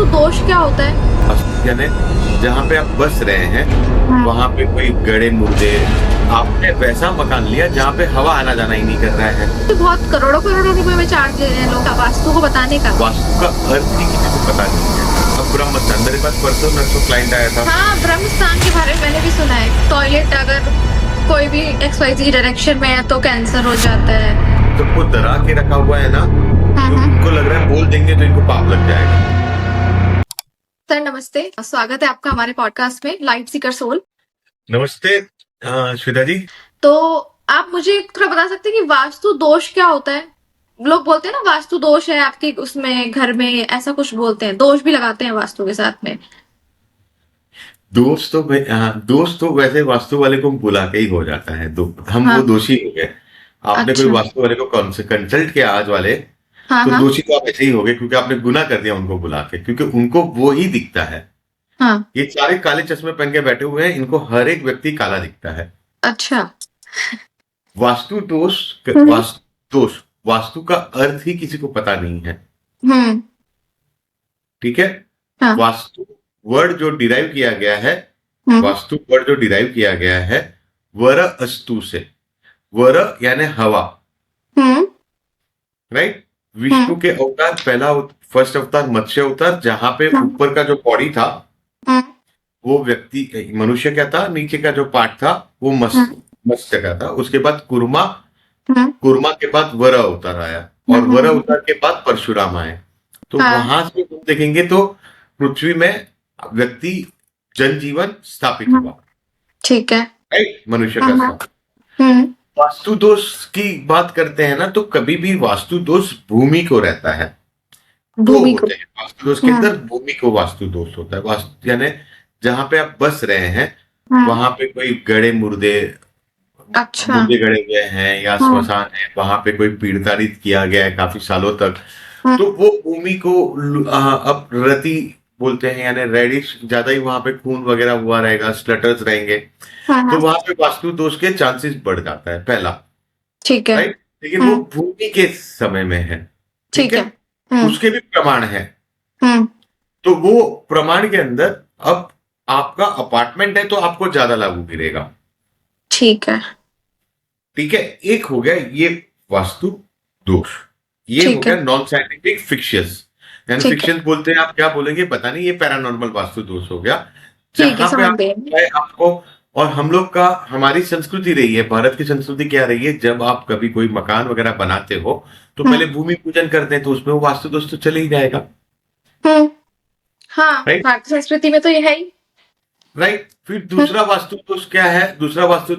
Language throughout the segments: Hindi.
वास्तु दोष क्या होता है? यानी जहाँ पे आप बस रहे हैं वहाँ पे कोई गड़े मुर्दे, आपने वैसा मकान लिया जहाँ पे हवा आना जाना ही नहीं कर रहा है। तो बहुत करोड़ों करोड़ों रुपए में चार्ज ले रहे हैं लोग वास्तु को बताने का। वास्तु का अर्थ ही किसी को पता नहीं है। अब ब्रह्म स्थान, मेरे पास परसों नर्सों क्लाइंट आया था। हाँ, ब्रह्म स्थान के बारे में मैंने भी सुना है। टॉयलेट अगर कोई भी XYZ डायरेक्शन में है तो कैंसर हो जाता है। सबको डरा के रखा हुआ है ना, तो उनको लग रहा है बोल देंगे तो इनको पाप लग जाएगा। सर नमस्ते, स्वागत है आपका हमारे पॉडकास्ट में लाइट सीकर सोल। नमस्ते श्वेता जी। तो आप मुझे थोड़ा बता सकते हैं कि वास्तु दोष क्या होता है? लोग बोलते हैं ना वास्तु दोष है आपके उसमें घर में, ऐसा कुछ बोलते हैं, दोष भी लगाते हैं वास्तु के साथ में। दोस्त तो वैसे वास्तु वाले को बुला के ही हो जाता है, हम हाँ। वो दोषी हो गए। आपने कोई अच्छा। वास्तु वाले को कंसल्ट किया आज वाले, हाँ तो हाँ दोषी तो आप ऐसे ही हो गए, क्योंकि आपने गुनाह कर दिया उनको बुला के, क्योंकि उनको वो ही दिखता है। हाँ। ये सारे काले चश्मे पहन के बैठे हुए हैं, इनको हर एक व्यक्ति काला दिखता है। अच्छा। वास्तु दोष, वास्तु का अर्थ ही किसी को पता नहीं है। हम्म। ठीक है। हाँ। वास्तु वर्ड जो डिराइव किया गया है, हम्म। वास्तु वर्ड जो डिराइव किया गया है वर अस्तु से। वर यानी हवा, हम्म। राइट। विष्णु के अवतार, फर्स्ट अवतार मत्स्य अवतार, जहां पे ऊपर का जो बॉडी था वो व्यक्ति मनुष्य का था, नीचे का जो पार्ट था वो मत्स्य का था। उसके बाद कुर्मा के बाद वर अवतार आया, और वर अवतार के बाद परशुराम आए। तो वहां से हम देखेंगे तो पृथ्वी में व्यक्ति जनजीवन स्थापित हुआ। ठीक है। राइट, मनुष्य का साथ। वास्तु दोष की बात करते हैं ना, तो कभी भी वास्तु दोष भूमि को रहता है। भूमि को। वास्तु दोष के अंदर भूमि को वास्तु दोष होता है। वास्तु यानी जहां पे आप बस रहे हैं वहां पे कोई गड़े मुर्दे, अच्छा। मुर्दे गड़े हुए हैं या श्मशान है, वहां पे कोई पीड़ित किया गया है काफी सालों तक, तो वो भूमि को अब रति बोलते हैं, यानी रेडिश, ज्यादा ही वहां पे खून वगैरह हुआ रहेगा, स्लटर्स रहेंगे, तो वहां पे वास्तु दोष के चांसेस बढ़ जाता है, पहला। ठीक है। राइट, लेकिन वो भूमि के समय में है। ठीक है। उसके भी प्रमाण है। तो वो प्रमाण के अंदर अब आपका अपार्टमेंट है तो आपको ज्यादा लागू गिरेगा। ठीक है। ठीक है। एक हो गया ये वास्तु दोष, ये हो गया नॉन साइंटिफिक फिक्शियस। यानी फिक्शन बोलते हैं, आप क्या बोलेंगे पता नहीं, ये पैरानॉर्मल वास्तु दोष हो गया। जहां पे आपको, और हम लोग का, हमारी संस्कृति रही है, भारत की संस्कृति क्या रही है, जब आप कभी कोई मकान वगैरह बनाते हो तो पहले भूमि पूजन करते हैं, तो उसमें वो वास्तु दोष तो चले ही जाएगा। हाँ, भारतीय संस्कृति में तो ये है ही। राइट। फिर दूसरा वास्तु दोष क्या है? दूसरा वास्तु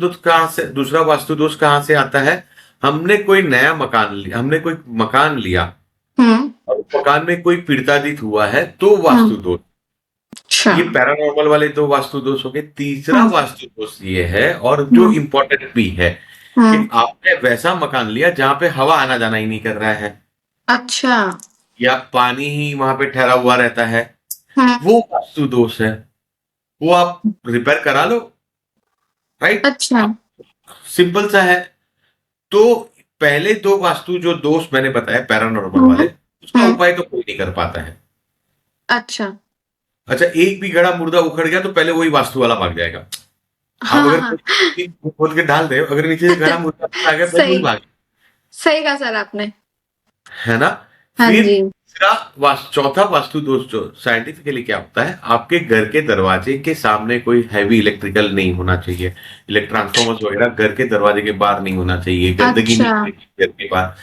दोष कहां से आता है? हमने कोई नया मकान लिया, हमने कोई मकान लिया और मकान में कोई पीड़ितादित हुआ है तो वास्तु दोष। ये पैरानॉर्मल वाले दो वास्तु दोष हो गए। तीसरा वास्तु दोष ये है, और जो इम्पोर्टेंट भी है, कि आपने वैसा मकान लिया जहां पे हवा आना जाना ही नहीं कर रहा है। अच्छा। या पानी ही वहां पे ठहरा हुआ रहता है, वो वास्तु दोष है। वो आप रिपेयर करा लो। राइट। अच्छा। सिंपल सा है। तो पहले दो वास्तु जो दोष मैंने बताया पैरानॉर्मल वाले, उसका उपाय तो कोई नहीं कर पाता है। अच्छा। अच्छा, एक भी गड़ा मुर्दा उखड़ गया तो पहले वही वास्तु वाला भाग जाएगा। आप अगर खोद के डाल दे, अगर नीचे से गड़ा मुर्दा आ गया तो वही भाग। सही कहा सर आपने, है ना। हाँ फिर जी। चौथा वास्तु दोष जो साइंटिफिकली क्या होता है, आपके घर के दरवाजे के सामने कोई हैवी इलेक्ट्रिकल नहीं होना चाहिए, ट्रांसफॉर्मर्स वगैरह घर के दरवाजे के बाहर नहीं होना चाहिए, गंदगी नहीं होनी चाहिए घर के बाहर।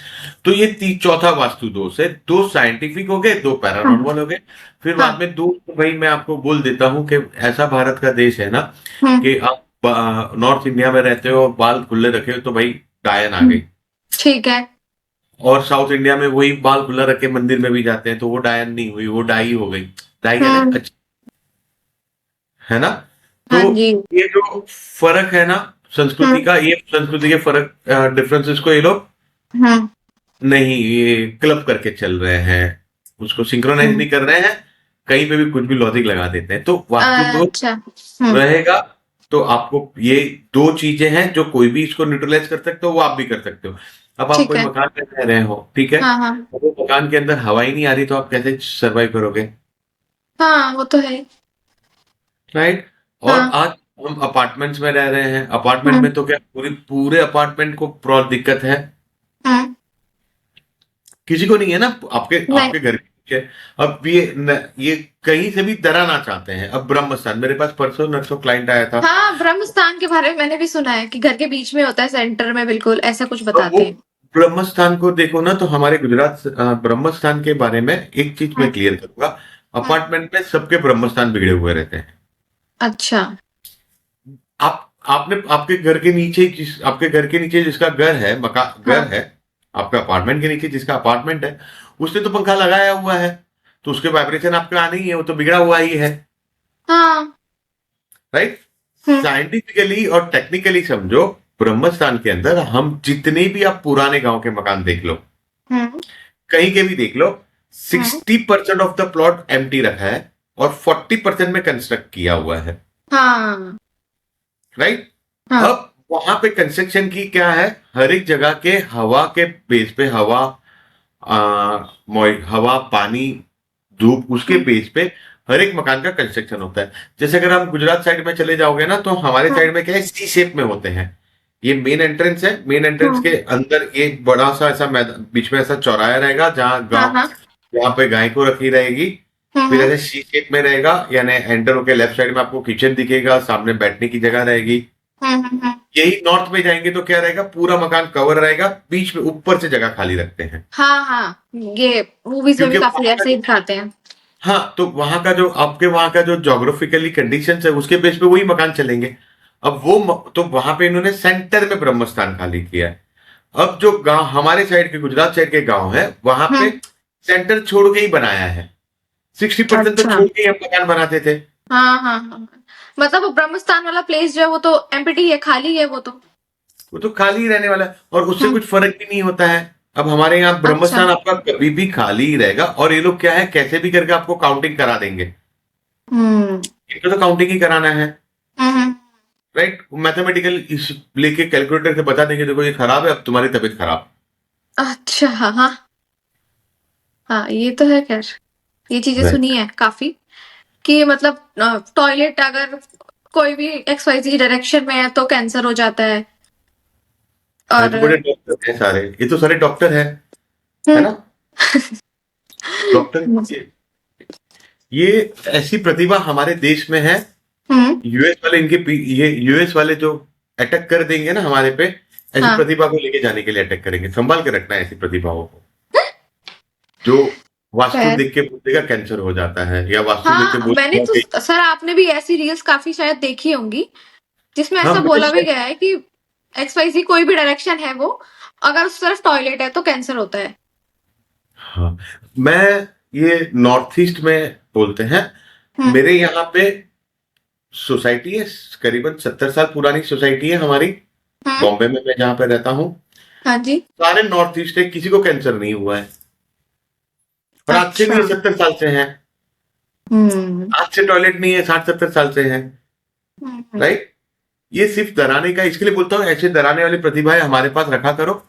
तो ये चौथा वास्तु दोष है। दो साइंटिफिक हो गए, दो पैरानॉर्मल हो गए। फिर बाद में दो, भाई मैं आपको बोल देता हूँ कि ऐसा भारत का देश है ना, कि आप नॉर्थ इंडिया में रहते हो, बाल खुले रखे हो तो भाई डायन आ गई। ठीक है। और साउथ इंडिया में वही बाल खुला रख के मंदिर में भी जाते हैं तो वो डायन नहीं हुई, वो डाई हो गई। डाई अच्छा, है ना। तो ये जो फर्क है ना संस्कृति का, ये संस्कृति के फर्क, डिफरेंसेस को ये लोग नहीं, ये क्लब करके चल रहे हैं, उसको सिंक्रोनाइज नहीं कर रहे हैं, कहीं पे भी कुछ भी लॉजिक लगा देते हैं। तो वास्तु दोष रहेगा। तो आपको ये दो चीजें हैं जो कोई भी इसको न्यूट्रलाइज कर सकते हो, वो आप भी कर सकते हो। अब आप कोई मकान में रह रहे हो, ठीक है, वो मकान के अंदर हवा ही नहीं आ रही तो आप कैसे सर्वाइव करोगे? हाँ वो तो है। राइट। और हाँ। आज हम अपार्टमेंट्स में रह रहे हैं, अपार्टमेंट हम्म। में तो क्या पूरे अपार्टमेंट को प्रॉब्लम दिक्कत है, हम्म। किसी को नहीं है ना। आपके नहीं। आपके घर के नीचे अब ये कहीं से भी डराना चाहते हैं। अब ब्रह्म स्थान, मेरे पास परसों नरसों क्लाइंट आया था। हाँ, ब्रह्म स्थान के बारे में मैंने भी सुना है कि घर के बीच में होता है, सेंटर में, बिल्कुल ऐसा कुछ अब वो बताते हैं। ब्रह्म स्थान को देखो ना, तो हमारे गुजरात ब्रह्म स्थान के बारे में एक चीज मैं हम्म। क्लियर करूंगा। हम्म। अपार्टमेंट में सबके ब्रह्म स्थान बिगड़े हुए रहते हैं। अच्छा। आपने आपके घर के नीचे जिसका घर है, घर हाँ। है, आपका अपार्टमेंट के नीचे जिसका अपार्टमेंट है, उसने तो पंखा लगाया हुआ है, तो उसके वाइब्रेशन आपके आने ही है, वो तो बिगड़ा हुआ ही है। हाँ। राइट। हम्म। साइंटिफिकली और टेक्निकली समझो, ब्रह्मस्थान के अंदर हम जितने भी आप पुराने गांव के मकान देख लो, हम्म। कहीं के भी देख लो, हम्म। 60% ऑफ द प्लॉट एम्प्टी रखा है और 40% में कंस्ट्रक्ट किया हुआ है। हाँ। राइट। हाँ। अब वहां पे कंस्ट्रक्शन की क्या है, हर एक जगह के हवा के बेस पे, हवा पानी धूप, उसके हम्म। बेस पे हर एक मकान का कंस्ट्रक्शन होता है। जैसे अगर हम गुजरात साइड में चले जाओगे ना, तो हमारे हम्म। साइड में क्या है, सी शेप में होते हैं। ये मेन एंट्रेंस है, मेन एंट्रेंस हम्म। के अंदर एक बड़ा सा ऐसा मैदान, बीच में ऐसा चौराहा रहेगा, हाँ। हाँ। जहाँ पे गाय को रखी रहेगी। फिर हम्म। ऐसे सी शेप में रहेगा, यानी एंटर होके लेफ्ट साइड में आपको किचन दिखेगा, सामने बैठने की जगह रहेगी। हम्म। यही नॉर्थ में जाएंगे तो क्या रहेगा, पूरा मकान कवर रहेगा, बीच में ऊपर से जगह खाली रखते हैं। हाँ। हाँ, ये मूवीज में भी क्योंकि काफी वहां का ऐसे ही दिखाते हैं। हाँ, तो वहां का जो जोग्राफिकली कंडीशन है, उसके बेस पे वही मकान चलेंगे। अब तो वहां पे इन्होंने सेंटर में ब्रह्म स्थान खाली किया है। अब जो गांव हमारे साइड के, गुजरात साइड के गांव है, वहां पे हम्म। सेंटर छोड़ के ही बनाया है। 60% तो अच्छा। छोड़ के ही हम मकान बनाते थे। हाँ हाँ हाँ, मतलब वो ब्रह्मस्थान वाला प्लेस जो है वो तो एम्प्टी है, खाली है वो तो। वो तो खाली ही रहने वाला है और उससे हम्म। कुछ फर्क भी नहीं होता है। अब हमारे यहाँ अच्छा। ब्रह्मस्थान आपका कभी भी खाली ही रहेगा, और ये लोग क्या है, कैसे भी करके आपको काउंटिंग करा देंगे। हम्म। इनको तो काउंटिंग ही कराना है। हम्म। राइट। मैथमेटिकल इस लेके कैलकुलेटर से बता देंगे, देखो ये खराब है, अब तुम्हारी तबीयत खराब। अच्छा। हाँ हाँ। हाँ, ये तो है खैर। ये चीजें राइट। सुनी है काफी, कि मतलब टॉयलेट अगर कोई भी XYZ डायरेक्शन में है तो कैंसर हो जाता है। हाँ, ये और तो बड़े डॉक्टर हैं सारे, ये तो सारे डॉक्टर हैं, है हम्म। ना। डॉक्टर ये ऐसी प्रतिभा हमारे देश में है। हम्म। यूएस वाले ये यूएस वाले जो अटैक कर देंगे ना हमारे पे, ऐसी हाँ। प्रतिभा को लेके जाने के लिए अटैक करेंगे। संभाल के रखना है ऐसी प्रतिभाओं को, जो वास्तु खैर। देख के बोलेगा कैंसर हो जाता है, या वास्तु देख के हाँ, मैंने बोलेगा तो, कि सर आपने भी ऐसी रील्स काफी शायद देखी होंगी जिसमें हाँ ऐसा मैंने बोला भी शेयर। गया है कि XYZ कोई भी डायरेक्शन है वो, अगर उस तरफ टॉयलेट है तो कैंसर होता है। हाँ, मैं ये नॉर्थ ईस्ट में बोलते हैं। हम्म। मेरे यहाँ पे सोसाइटी है, करीबन 70 साल पुरानी सोसाइटी है हमारी, हम्म। बॉम्बे में मैं जहाँ पे रहता हूँ। हाँ जी। सारे नॉर्थ ईस्ट के किसी को कैंसर नहीं हुआ है, और आज से अच्छा। नहीं है, 70 साल से है। हम्म। आज से टॉयलेट नहीं है, 60-70 साल से है। हम्म। राइट। ये सिर्फ डराने का, इसके लिए बोलता हूँ, ऐसे डराने वाली प्रतिभाएं हमारे पास रखा करो।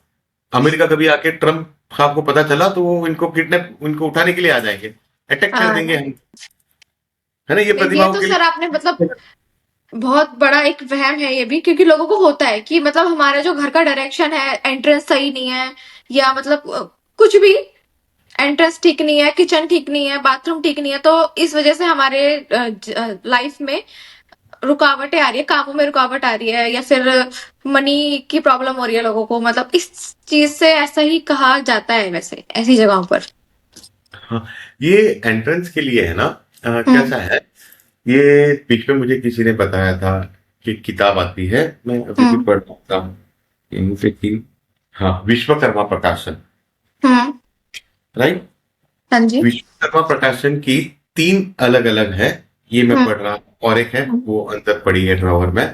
अमेरिका कभी आके ट्रम्प साहब को पता चला तो वो इनको उठाने के लिए आ जाएंगे, अटैक कर देंगे हाँ, हम, है ना, ये ये प्रतिभाओं तो के सर आपने मतलब लिए। बहुत बड़ा एक वहम है ये भी, क्योंकि लोगों को होता है कि मतलब हमारा जो घर का डायरेक्शन है, एंट्रेंस सही नहीं है, या मतलब कुछ भी, एंट्रेंस ठीक नहीं है, किचन ठीक नहीं है, बाथरूम ठीक नहीं है, तो इस वजह से हमारे लाइफ में रुकावटें आ रही है, कामों में रुकावट आ रही है, या फिर मनी की प्रॉब्लम हो रही है लोगों को, मतलब इस चीज से ऐसा ही कहा जाता है वैसे ऐसी जगहों पर। हाँ, ये एंट्रेंस के लिए है ना। हम्म। कैसा है, ये बीच में मुझे किसी ने बताया था कि किताब आती है, मैं अभी भी हम्म। पढ़ सकता हूँ यहीं पे की। हाँ, विश्वकर्मा प्रकाशन। हम्म। राइट। हाँ जी। विश्वकर्मा प्रकाशन की 3 अलग अलग है, ये मैं हम्म। पढ़ रहा हूँ, और एक है हम्म। वो अंदर पड़ी है ड्रॉवर में।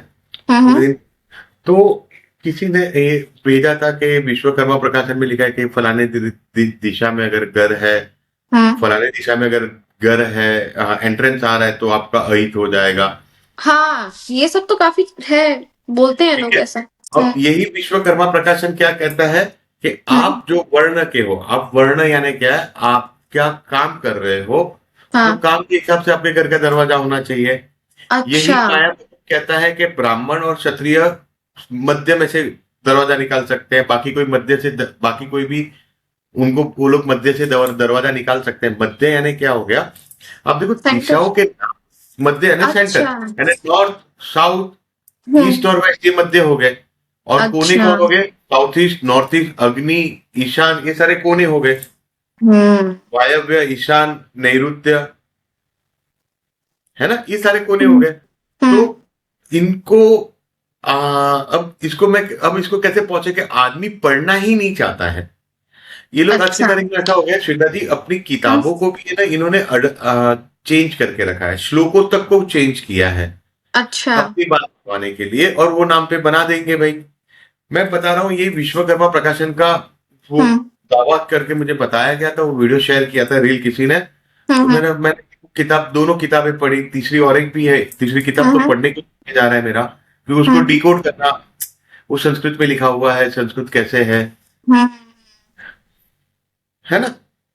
हम्म। लेकिन तो किसी ने ये भेजा था कि विश्वकर्मा प्रकाशन में लिखा है कि फलाने दिशा में अगर घर है, हम्म। फलाने दिशा में अगर घर है, एंट्रेंस आ रहा है तो आपका अहित हो जाएगा। हाँ, ये सब तो काफी है, बोलते हैं ठीक लोग है। ऐसा। अब यही विश्वकर्मा प्रकाशन क्या कहता है कि हम्म। आप जो वर्ण के हो, आप वर्ण यानी क्या है, आप क्या काम कर रहे हो, हाँ। तो काम के हिसाब से आपके घर का दरवाजा होना चाहिए। यही अच्छा। माया कहता है कि ब्राह्मण और क्षत्रिय मध्य में से दरवाजा निकाल सकते हैं, बाकी कोई मध्य से बाकी कोई भी उनको वो लोग मध्य से दरवाजा निकाल सकते हैं। मध्य यानी क्या हो गया? आप देखो सेंटर। दिशाओं के मध्य यानी सेंटर, अच्छा। यानी नॉर्थ साउथ ईस्ट हम्म। और वेस्ट, ये मध्य हो गए। और कोने अच्छा। कौन हो गए? साउथ ईस्ट, नॉर्थ ईस्ट, अग्नि, ईशान, ये सारे कोने हो गए। हम्म। वायव्य, ईशान, नैऋत्य, है ना, ये सारे कोने हो हम्म। गए। तो हम्म। इनको अब इसको कैसे पहुंचे कि आदमी पढ़ना ही नहीं चाहता है। ये लोग आज की अच्छा। तारीख में ऐसा हो गया श्वेता जी, अपनी हम्म। किताबों को भी है ना इन्होंने चेंज करके रखा है, श्लोकों तक को चेंज किया है अच्छा। अपनी बात बताने के लिए, और वो नाम पे बना देंगे भाई। मैं बता रहा हूँ, ये विश्वकर्मा प्रकाशन का वो हम्म। दावा करके मुझे बताया गया था, वो वीडियो शेयर किया था रील किसी ने। तो हम्म। मैंने किताब, दोनों किताबें पढ़ी, तीसरी और एक भी है, तीसरी किताब तो हम्म। पढ़ने को जा रहा है मेरा, क्योंकि उसको हम्म। डिकोड करना, वो संस्कृत में लिखा हुआ है, संस्कृत कैसे हम्म। है ना।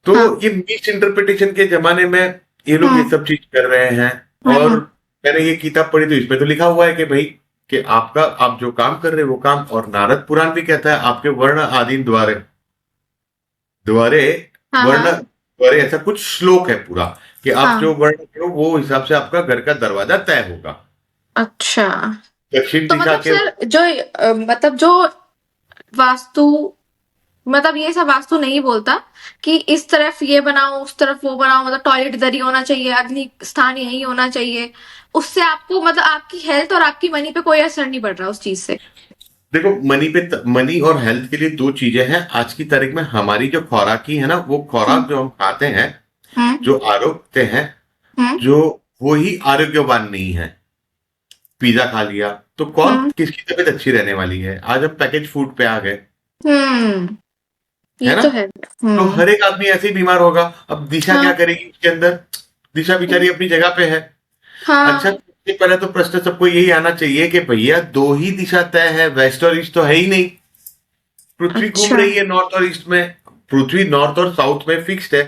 तो हाँ। ये मिस इंटरप्रिटेशन के जमाने में ये लोग ये हम्म। सब चीज कर रहे हैं। और हम्म। मैंने ये किताब पढ़ी तो इसमें तो लिखा हुआ है कि भाई, कि आप जो काम कर रहे हो वो काम, और नारद पुराण भी कहता है आपके वर्ण आदि द्वारे द्वारे हाँ। वर्ण हाँ। द्वारे, ऐसा कुछ श्लोक है पूरा, कि आप हाँ। जो वर्ण हो वो हिसाब से आपका घर का दरवाजा तय होगा। अच्छा। दक्षिण तो दिशा मतलब के। सर जो मतलब जो वास्तु, मतलब ये सब वास्तु नहीं बोलता कि इस तरफ ये बनाओ उस तरफ वो बनाओ, मतलब टॉयलेट इधर ही होना चाहिए, अग्नि स्थान यही होना चाहिए, उससे आपको मतलब आपकी हेल्थ और आपकी मनी पे कोई असर नहीं पड़ रहा उस चीज से। देखो, मनी और हेल्थ के लिए दो चीजें हैं आज की तारीख में। हमारी जो खुराकी है ना, वो हम्म। खुराक जो हम खाते हैं, हम्म। जो आरोग्य हैं, हम्म। जो वो ही आरोग्यवान नहीं है। पिज्जा खा लिया तो कौन हम्म। किसकी तबीयत अच्छी रहने वाली है? आज हम पैकेज फूड पे आ गए, हम्म। ये है ना। तो है। तो हम्म। हर एक आदमी ऐसे ही बीमार होगा। अब दिशा क्या हाँ। करेगी उसके अंदर? दिशा बेचारी अपनी जगह पे है। अच्छा, हाँ। सबसे पहले तो प्रश्न सबको यही आना चाहिए कि भैया दो ही दिशा तय है, वेस्ट और ईस्ट तो है ही नहीं। पृथ्वी घूम अच्छा। रही है नॉर्थ और ईस्ट में, पृथ्वी नॉर्थ और साउथ में फिक्स्ड है।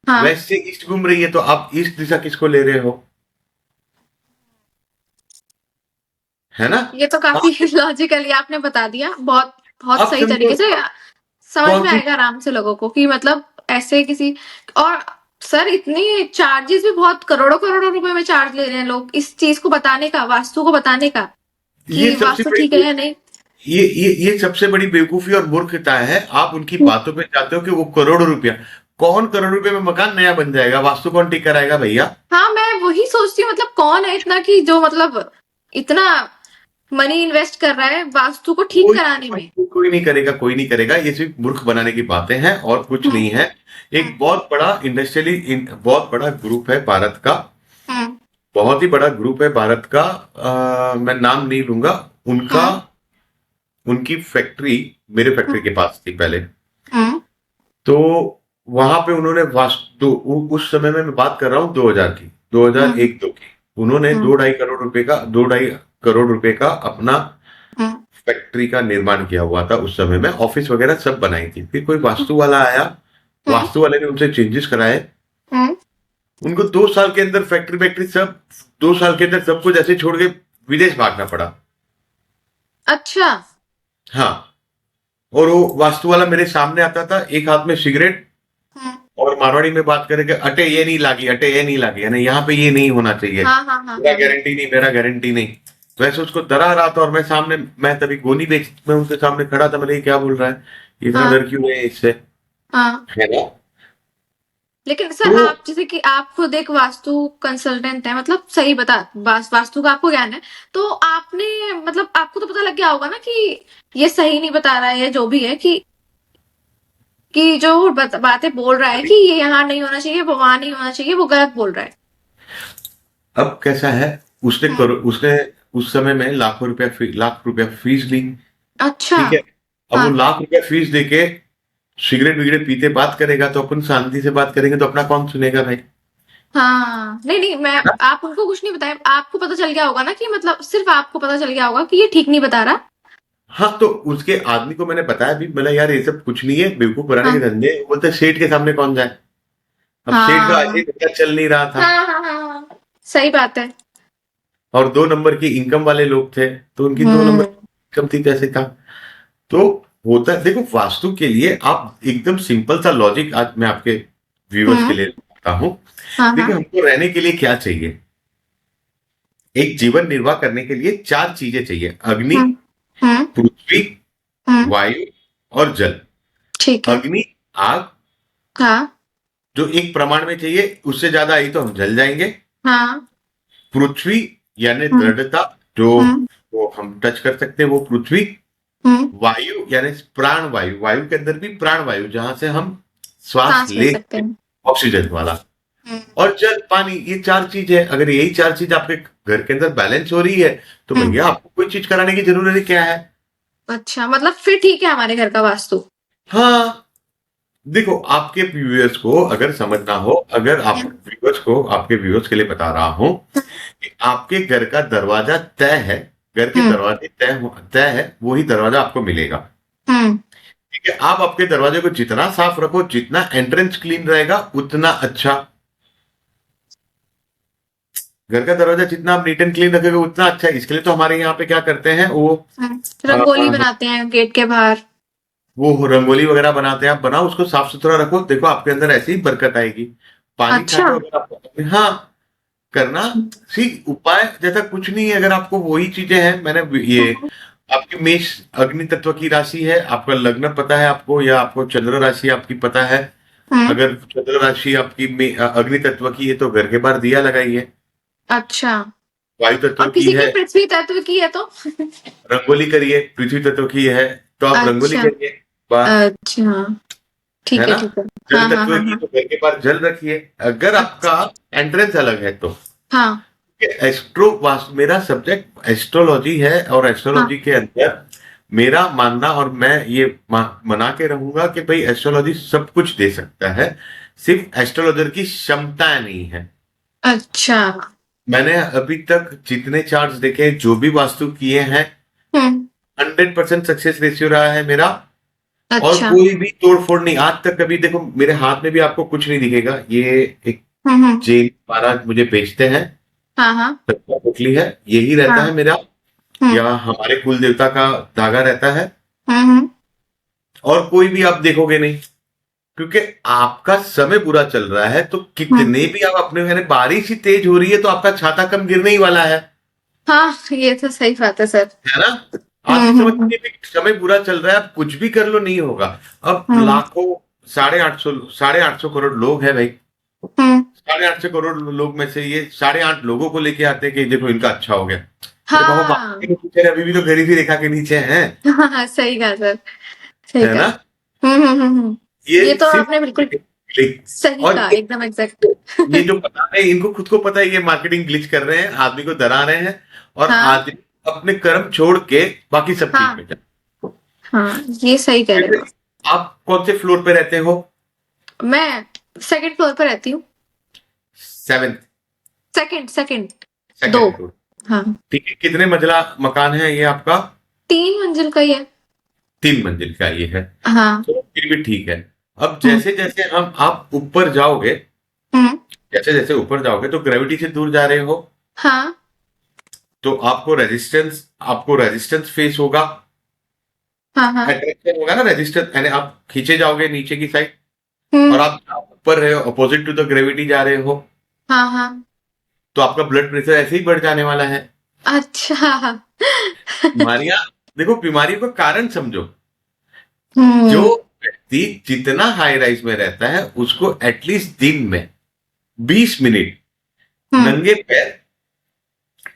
हाँ। वेस्ट से ईस्ट घूम रही है, तो आप ईस्ट दिशा किसको ले रहे हो? है ना। ये तो काफी आप लॉजिकली आपने बता दिया, बहुत बहुत आप सही समझो, तरीके से समझ कौन में सी। आएगा आराम से लोगों को कि मतलब ऐसे किसी। और सर इतनी चार्जेस भी बहुत, करोड़ों करोड़ों रुपए में चार्ज ले रहे हैं लोग इस चीज को बताने का, वास्तु को बताने का ये कि सबसे वास्तु ठीक है बड़ी या नहीं। ये सबसे बड़ी बेवकूफी और मूर्खता है। आप उनकी बातों पे जाते हो कि वो करोड़ों रुपया, कौन करोड़ रुपए में मकान नया बन जाएगा? वास्तु कौन ठीक कराएगा भैया? हाँ, मैं वही सोचती हूँ, मतलब कौन है इतना कि जो मतलब इतना मनी इन्वेस्ट कर रहा है वास्तु को ठीक कोई कराने कोई, में। कोई नहीं करेगा, कोई नहीं करेगा। ये सिर्फ मूर्ख बनाने की बातें हैं और कुछ हम्म। नहीं है। हम्म। एक बहुत बड़ा बहुत बड़ा ग्रुप है भारत का, हम्म। बहुत ही बड़ा ग्रुप है भारत का। मैं नाम नहीं लूंगा उनका। हम्म। उनकी फैक्ट्री मेरे फैक्ट्री के पास थी पहले। हम्म। तो वहां पे उन्होंने वास्तु, उस समय में मैं बात कर रहा हूँ 2000 की, 2001 दो की, उन्होंने हम्म। 2.5 करोड़ रुपए का अपना हम्म। फैक्ट्री का निर्माण किया हुआ था। उस समय में ऑफिस वगैरह सब बनाई थी। फिर कोई वास्तु वाला आया, हम्म। वास्तु वाले ने उनसे चेंजेस कराए। हम्म। उनको 2 साल के अंदर फैक्ट्री वैक्ट्री सब, 2 साल के अंदर सब कुछ ऐसे छोड़ के विदेश भागना पड़ा। अच्छा। हाँ। और वो वास्तु वाला मेरे सामने आता था, एक हाथ में सिगरेट, हम्म। और मारवाड़ी में बात करेंगे, अटे ये नहीं लागी, अटे ये नहीं लागी, यानी यहाँ पे ये नहीं होना चाहिए, हाँ हाँ हाँ मेरा हाँ हाँ। गारंटी नहीं, मेरा गारंटी नहीं। वैसे उसको डरा रहा था, और मैं सामने, मैं तभी गोनी बेच मैं उनके सामने खड़ा था। मैंने ये क्या बोल रहा है, ये इतना हाँ। डर क्यों है इससे, हाँ। है ना। लेकिन सर तो आप जैसे कि आप खुद एक वास्तु कंसल्टेंट है, मतलब सही बता, वास्तु का आपको ज्ञान है, तो आपने मतलब आपको तो पता लग गया होगा ना कि ये सही नहीं बता रहा है, जो भी है कि जो बातें बोल रहा है कि ये यहाँ नहीं होना चाहिए, वो वहां नहीं होना चाहिए, वो गलत बोल रहा है। अब कैसा है, हम्म। उसने उस समय में लाख रुपया फीस ली। अच्छा। ठीक है। अब वो हाँ। लाख रुपया फीस देके सिगरेट विगरेट पीते बात करेगा, तो अपन शांति से बात करेंगे, तो अपना कौन सुनेगा भाई? हाँ, नहीं नहीं, मैं, है ना। आप उनको कुछ नहीं बताया, आपको पता चल गया होगा ना कि मतलब सिर्फ आपको पता चल गया होगा कि ये ठीक नहीं बता रहा। हाँ, तो उसके आदमी को मैंने बताया भी, बोला यार ये सब कुछ नहीं है, बेवकूफ बनाने के हाँ। धंधे। बोलते सेठ के सामने कौन जाए? अब सेठ का आज ही हाँ धंधा चल नहीं रहा था, हाँ हाँ हाँ हाँ, सही बात है। और 2 नंबर की इनकम वाले लोग थे, तो उनकी 2 नंबर हम्म की इनकम थी, कैसे था। तो होता है, देखो वास्तु के लिए आप एकदम सिंपल सा लॉजिक आज मैं आपके व्यूअर्स के हम्म लिए बताता हूँ। हाँ हाँ देखिए, हमको रहने के लिए क्या चाहिए? एक जीवन निर्वाह करने के लिए 4 चीजें चाहिए: अग्नि, हम्म हम्म पृथ्वी, हम्म वायु और जल। ठीक है। अग्नि, आग, हाँ जो एक प्रमाण में चाहिए, उससे ज्यादा आई तो हम जल जाएंगे। हाँ पृथ्वी यानी हम्म दृढ़ता, जो हम्म वो हम टच कर सकते हैं, वो पृथ्वी। हम्म वायु यानी प्राण वायु, वायु के अंदर भी प्राण वायु, जहां से हम श्वास सांस ले सकते लेते, हैं। ऑक्सीजन वाला। हम्म और जल, पानी, ये 4 चीज है। अगर यही 4 चीज आपके घर के अंदर बैलेंस हो रही है, तो हम्म भैया आपको कोई चीज कराने की जरूरत ही क्या है। अच्छा, मतलब फिर ठीक है हमारे घर का वास्तु। हाँ, देखो आपके व्यूअर्स को अगर समझना हो, अगर आप हम्म व्यूअर्स को, आपके व्यूअर्स के लिए बता रहा हूं कि आपके घर का दरवाजा तय है, घर के हम्म दरवाजे तय है, वही दरवाजा आपको मिलेगा। हम्म ठीक है, आप आपके दरवाजे को जितना साफ रखो, जितना एंट्रेंस क्लीन रहेगा, उतना अच्छा। घर का दरवाजा जितना आप नीट एंड क्लीन रखोगे, उतना अच्छा है। इसके लिए तो हमारे यहाँ पे क्या करते हैं, रंगोली अ, बनाते हैं गेट के बाहर। वो रंगोली वगैरह बनाते हैं। आप बनाओ, उसको साफ सुथरा रखो, देखो आपके अंदर ऐसी ही बरकत आएगी। पानी अच्छा। छाटो अगर आपको, हाँ, करना। सी उपाय जैसा कुछ नहीं है, अगर आपको वही चीजें हैं। मैंने ये, हम्म आपकी मेष अग्नि तत्व की राशि है, आपका लग्न पता है आपको, या आपको चंद्र राशि आपकी पता है। हम्म अगर चंद्र राशि आपकी अग्नि तत्व की है, तो घर के बाहर दिया लगाइए। अच्छा। वायु और तत्व की किसी की है, पृथ्वी तत्व की है तो? रंगोली करिए। पृथ्वी तत्व की है, तो आप रंगोली अच्छा करिए। वाह, अच्छा। है ठीक है ना। ठीक है। जल हाँ हाँ तत्व हाँ की, हाँ। तो घर के पास जल रखिए। अगर आपका अच्छा। एंट्रेंस अलग है तो। हाँ एस्ट्रो, मेरा सब्जेक्ट एस्ट्रोलॉजी है, और हाँ एस्ट्रोलॉजी के अंदर मेरा मानना, और मैं ये मना के रहूंगा कि भाई एस्ट्रोलॉजी सब कुछ दे सकता है, सिर्फ एस्ट्रोलॉजर की क्षमता नहीं है। अच्छा। मैंने अभी तक जितने चार्ट्स देखे, जो भी वास्तु किए हैं, हम्म 100% सक्सेस रेशियो रहा है मेरा। और अच्छा। कोई भी तोड़ फोड़ नहीं आज तक कभी। देखो मेरे हाथ में भी आपको कुछ नहीं दिखेगा, ये एक हम्म। जैन महाराज मुझे बेचते हैं, हाँ हाँ तत्वा पुतली है, यही रहता हाँ। है मेरा। हम्म या हमारे कुल देवता का धागा रहता है। हम्म और कोई भी आप देखोगे नहीं, क्योंकि आपका समय बुरा चल रहा है, तो हम्म। कितने भी आप अपने, यानी बारिश ही तेज हो रही है, तो आपका छाता कम गिरने ही वाला हाँ, ये तो सही बात है सर। है ना। आप ही हम्म। समझिए कि समय बुरा चल रहा है, आप कुछ भी कर लो नहीं होगा। अब हम्म लाखों, 850 करोड़ लोग हैं भाई। हम्म। 850 करोड़ लोग में से ये 8.5 लोगों को लेके आते हैं कि देखो इनका अच्छा हो गया। अरे बाबा, हाँ बाकी के बेचारे अभी भी तो गरीबी रेखा के नीचे हैं, हाँ हाँ, सही कहा सर। सही है कहा। ना। ये ये तो आपने सिर्फ बिल्कुल ग्लिच, सही और कहा, एकदम एग्जैक्ट। ये जो पता है, इनको खुद को पता है, ये मार्केटिंग ग्लिच कर रहे हैं, आदमी को डरा रहे हैं। और हाँ आदमी अपने कर्म छोड़ के बाकी सब चीज हाँ में जाए। हाँ, ये सही कह रहे वैसे हो। आप कौन से फ्लोर पे रहते हो? मैं सेकंड फ्लोर पर रहती हूँ। 7th, second second. दो। Second floor. हाँ। ठीक है, कितने मंजिला मकान है ये आपका? 3 मंजिल का ही है। 3 मंजिल का ये है, हाँ। तो फिर भी ठीक है। अब हम्म जैसे जैसे हम आप ऊपर जाओगे, हम्म जैसे जैसे ऊपर जाओगे, तो ग्रेविटी से दूर जा रहे हो, हाँ तो आपको रेजिस्टेंस फेस होगा, हाँ हाँ। अट्रैक्शन होगा ना, रेजिस्टेंस, यानी आप खींचे जाओगे नीचे की साइड। और हम्म आप ऊपर रहे हो, अपोजिट टू द ग्रेविटी जा रहे हो, हाँ हाँ। तो आपका ब्लड प्रेशर ऐसे ही बढ़ जाने वाला है। अच्छा। बीमारियां, देखो बीमारियों का कारण समझो। जो हम्म व्यक्ति जितना हाई राइज में रहता है, उसको एटलीस्ट दिन में 20 मिनट हम्म नंगे पैर,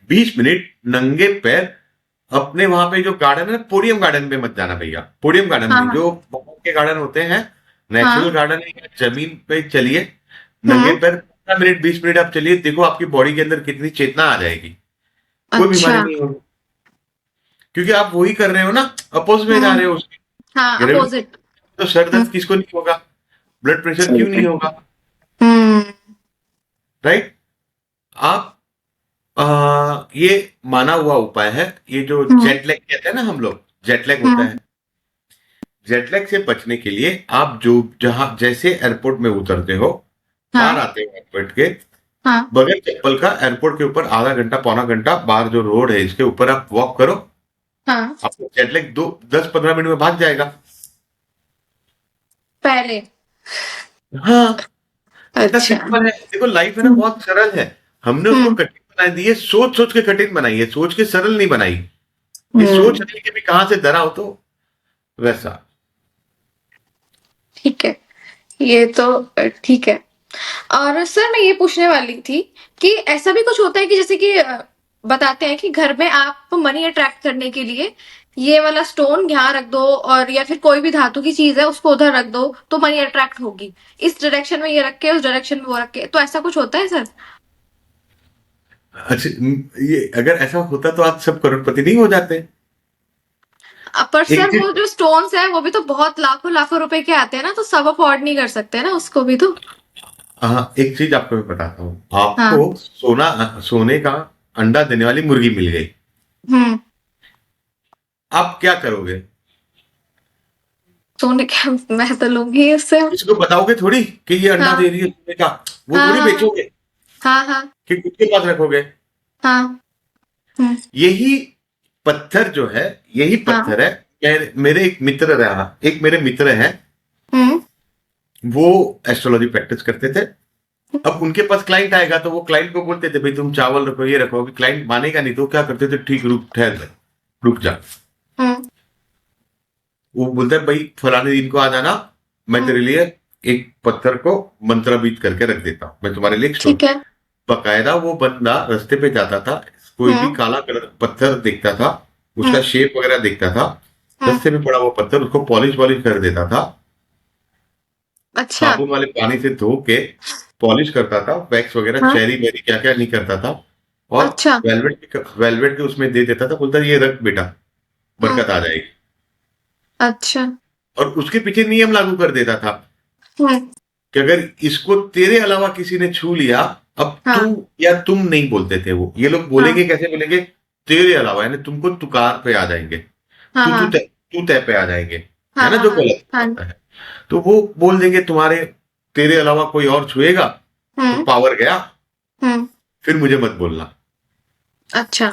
20 मिनट नंगे पैर, अपने वहां पे जो गार्डन है, पोडियम गार्डन में मत जाना भैया, पोडियम गार्डन हाँ नहीं, हाँ जो बहुत के गार्डन होते हैं, नेचुरल हाँ। गार्डन है, जमीन पे चलिए, नंगे हम्म पैर 15 मिनट, 20 मिनट आप चलिए, देखो आपकी बॉडी के अंदर कितनी चेतना आ जाएगी। कोई बीमारी अच्छा। नहीं होगी, क्योंकि आप वही कर रहे हो ना, अपोज में जा रहे हम्म हो उसके। हाँ, ग्रेविटी, अपोजिट। तो सर हम्म दर्द किसको नहीं होगा, ब्लड प्रेशर सही क्यों नहीं है। होगा, हम्म राइट। आप ये माना हुआ उपाय है, ये जो हम्म जेट लैग कहते हैं ना हम लोग, जेट लैग होता हम्म है। जेट लैग से बचने के लिए आप जो, जहां जैसे एयरपोर्ट में उतरते हो, बाहर हाँ आते हो एयरपोर्ट के, हाँ बगैर चप्पल का एयरपोर्ट के ऊपर आधा घंटा पौना घंटा बाहर जो रोड है इसके ऊपर आप वॉक करो, हाँ। आपको जेटलैग 10-15 मिनट में भाग जाएगा। पहले। हाँ, इतना अच्छा। सिंपल है। देखो लाइफ है ना, हम्म बहुत सरल है। हमने उसको हम्म कठिन बना दी है, सोच सोच के कठिन बनाई है, सोच के सरल नहीं बनाई। ये सोच हम्म, नहीं कि भी कहां से डरा हो तो वैसा। ठीक है। ये तो ठीक है। और सर मैं ये पूछने वाली थी कि ऐसा भी कुछ होता है कि जैसे कि बताते हैं कि घर में आप मनी अट्रैक्ट करने के लिए ये वाला स्टोन यहाँ रख दो, और या फिर कोई भी धातु की चीज है उसको उधर रख दो तो मनी अट्रैक्ट होगी, इस डायरेक्शन में ये रख के उस डायरेक्शन में वो रख के, तो ऐसा कुछ होता है सर? अच्छा, ये अगर ऐसा होता तो आज सब करोड़पति नहीं हो जाते? पर एक सर चीज, वो जो स्टोन्स है वो भी तो बहुत लाखों लाखों रुपए के आते हैं ना, तो सब अफोर्ड नहीं कर सकते ना उसको भी तो। हाँ, एक चीज आपको मैं बताता हूँ। हाँ। आपको सोने का अंडा देने वाली मुर्गी मिल गई, हम्म। आप क्या करोगे? सोने के मैं तो लूंगी उससे। इसको बताओगे थोड़ी कि ये अंडा दे हाँ रही है सोने का, वो हाँ थोड़ी हाँ बेचोगे हाँ हाँ कि खुद के पास रखोगे। हाँ। हम्म यही पत्थर जो है, यही हाँ। पत्थर है। मेरे एक मित्र रहा, एक मेरे मित्र हैं, हम्म वो एस्ट्रोलॉजी प्रैक्टिस करते थे। अब उनके पास क्लाइंट आएगा तो वो क्लाइंट को बोलते थे भाई तुम चावल रखो, ये रखो। अभी क्लाइंट मानेगा नहीं तो क्या करते थे, ठीक रुक, ठहर जा, रुक जा। हम्म वो बोलता है भाई फलाने दिन को आ जाना, मैं तेरे हम्म, लिए एक पत्थर को मंत्रबित करके रख देता हूँ, मैं तुम्हारे लिए एक स्टोन। ठीक है। बकायदा वो बंदा रास्ते पे जाता था, कोई भी हम्म काला कलर पत्थर देखता था, उसका हम्म शेप वगैरह देखता था, हम्म। रास्ते में पड़ा वो पत्थर उसको पॉलिश वॉलिश कर देता था, अच्छा। साबुन वाले पानी से धो के पॉलिश करता था, वैक्स वगैरह हाँ। चेरी वेरी क्या क्या नहीं करता था, और अच्छा। वेलवेट के उसमें दे देता था, बोलता ये रख बेटा, हम्म। बरकत आ जाएगी। अच्छा। और उसके पीछे नियम लागू कर देता था हम्म। कि अगर इसको तेरे अलावा किसी ने छू लिया, अब तू हाँ या तुम नहीं बोलते थे वो, ये लोग हाँ बोलेंगे, कैसे बोलेंगे, तेरे अलावा, यानी तुमको तुकार पे आ जाएंगे, हाँ हाँ तू तय पे आ जाएंगे, हाँ है ना, हाँ जो हाँ गलत हाँ। होता है। तो वो बोल देंगे तुम्हारे, तेरे अलावा कोई और छुएगा तो हम्म पावर गया, हम्म। फिर मुझे मत बोलना। अच्छा।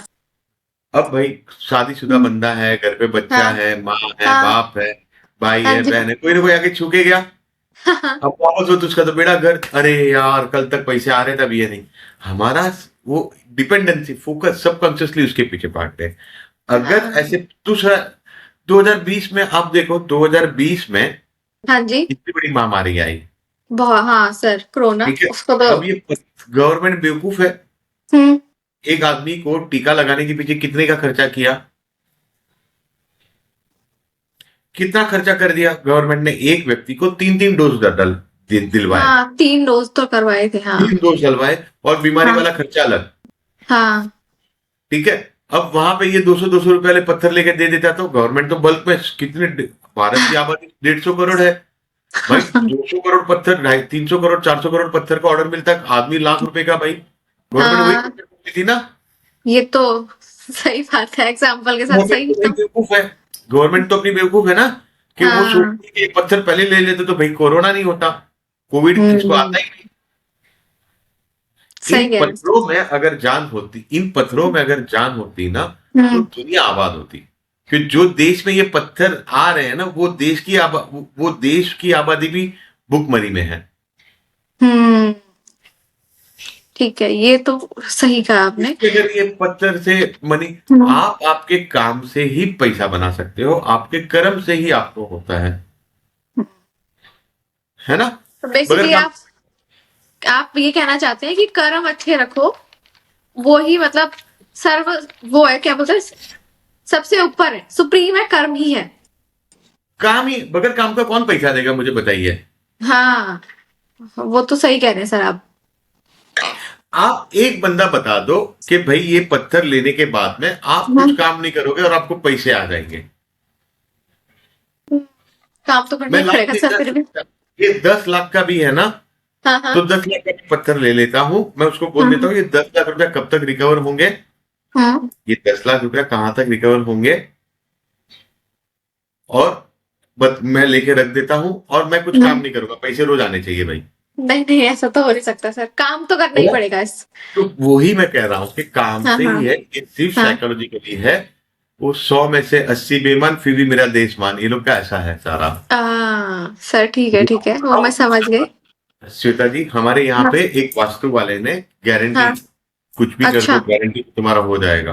अब भाई शादीशुदा हम्म। बंदा है, घर पे बच्चा हाँ है, माँ है, हाँ बाप है, भाई हाँ है, जी। बहन है, कोई ना कोई आके छू के गया। हाँ हाँ। अब वापस हो तो उसका तो बेड़ा घर, अरे यार कल तक पैसे आ रहे तब ये नहीं। हमारा वो डिपेंडेंसी फोकस सबकॉन्शियसली उसके पीछे भागते हैं। अगर हाँ ऐसे दूसरा, 2020 में आप देखो, 2020 में हाँ जी। इतनी बड़ी महामारी आई, बहुत, हाँ सर, कोरोना ठीक है। उसको तो। अब ये गवर्नमेंट बेवकूफ है, हम्म। एक आदमी को टीका लगाने के पीछे कितने का खर्चा किया, कितना खर्चा कर दिया गवर्नमेंट ने, एक व्यक्ति को 3-3 डोज दिलवाए, हाँ 3 डोज तो करवाए थे, हाँ। 3 डोज डलवाए, और बीमारी हाँ वाला खर्चा अलग, हाँ ठीक है। अब वहां पे ये 200-200 रुपए वाले पत्थर लेके दे देता तो गवर्नमेंट तो बल्क में कितने, भारत की आबादी 150 करोड़ है भाई, 200 करोड़ पत्थर, 300 करोड़ 400 करोड़ पत्थर का ऑर्डर मिलता है, आदमी लाख रुपए का भाई, गवर्नमेंट वही हाँ। खर्चा करती थी ना। ये तो सही बात है, एग्जाम्पल के साथ गवर्नमेंट सही तो भाई तो। बेवकूफ है, गवर्नमेंट तो अपनी बेवकूफ है ना, कि वो हाँ। सोचती है कि एक पत्थर पहले ले लेते तो भाई कोरोना नहीं होता, कोविड किसको हम्म। आता ही नहीं। सही कह रहे इन पत्थरों में अगर जान होती ना, हैं। तो दुनिया आबाद होती। कि जो देश में ये पत्थर आ रहे हैं ना, वो देश की आबादी भी भुखमरी में है। हम्म। ठीक है, ये तो सही कहा आपने। इसके जरिए पत्थर से मनी, हम्म। आप आपके काम से ही पैसा बना सकते हो, आपके कर्म से ही आपको होता है ना। तो बगैर बेसिकली काम, आप ये कहना चाहते हैं कि कर्म अच्छे रखो, वो ही मतलब सर्व, वो है क्या बोलते हैं, सबसे ऊपर है, सुप्रीम है, कर्म ही है। काम ही, बगैर काम का कौन पैसा देगा मुझे बताइए। हाँ, वो तो सही कह रहे हैं सर आप। आप एक बंदा बता दो कि भाई ये पत्थर लेने के बाद में आप कुछ हम्म, काम नहीं करोगे और आपको पैसे आ जाएंगे। काम तो करना मैं ही लाख पड़ेगा नहीं, सर फिर भी। ये 10 लाख का भी है ना, हाँ हाँ तो 10 लाख का भी पत्थर ले लेता हूं, मैं उसको बोल देता हाँ हूँ ये 10 लाख रुपया कब तक रिकवर होंगे, हाँ। ये 10 लाख रुपया कहां तक रिकवर होंगे, और बस मैं लेके रख देता हूं, और मैं कुछ काम हम्म, नहीं करूंगा, पैसे रोज आने चाहिए भाई। नहीं नहीं, ऐसा तो हो नहीं सकता सर, काम तो करना है ही ना? पड़ेगा इस। तो वही मैं कह रहा हूं कि काम हाँ से हाँ ही है, ये सिर्फ हाँ। साइकोलॉजिकली है। वो 100 में से 80 बेईमान, फिर भी मेरा देश मान, ये लोग का ऐसा है सारा। सर ठीक है, वो मैं समझ गई। श्वेता जी, हमारे यहाँ हाँ पे एक वास्तु वाले ने गारंटी, हाँ। कुछ भी कर दो अच्छा। गारंटी तुम्हारा हो जाएगा,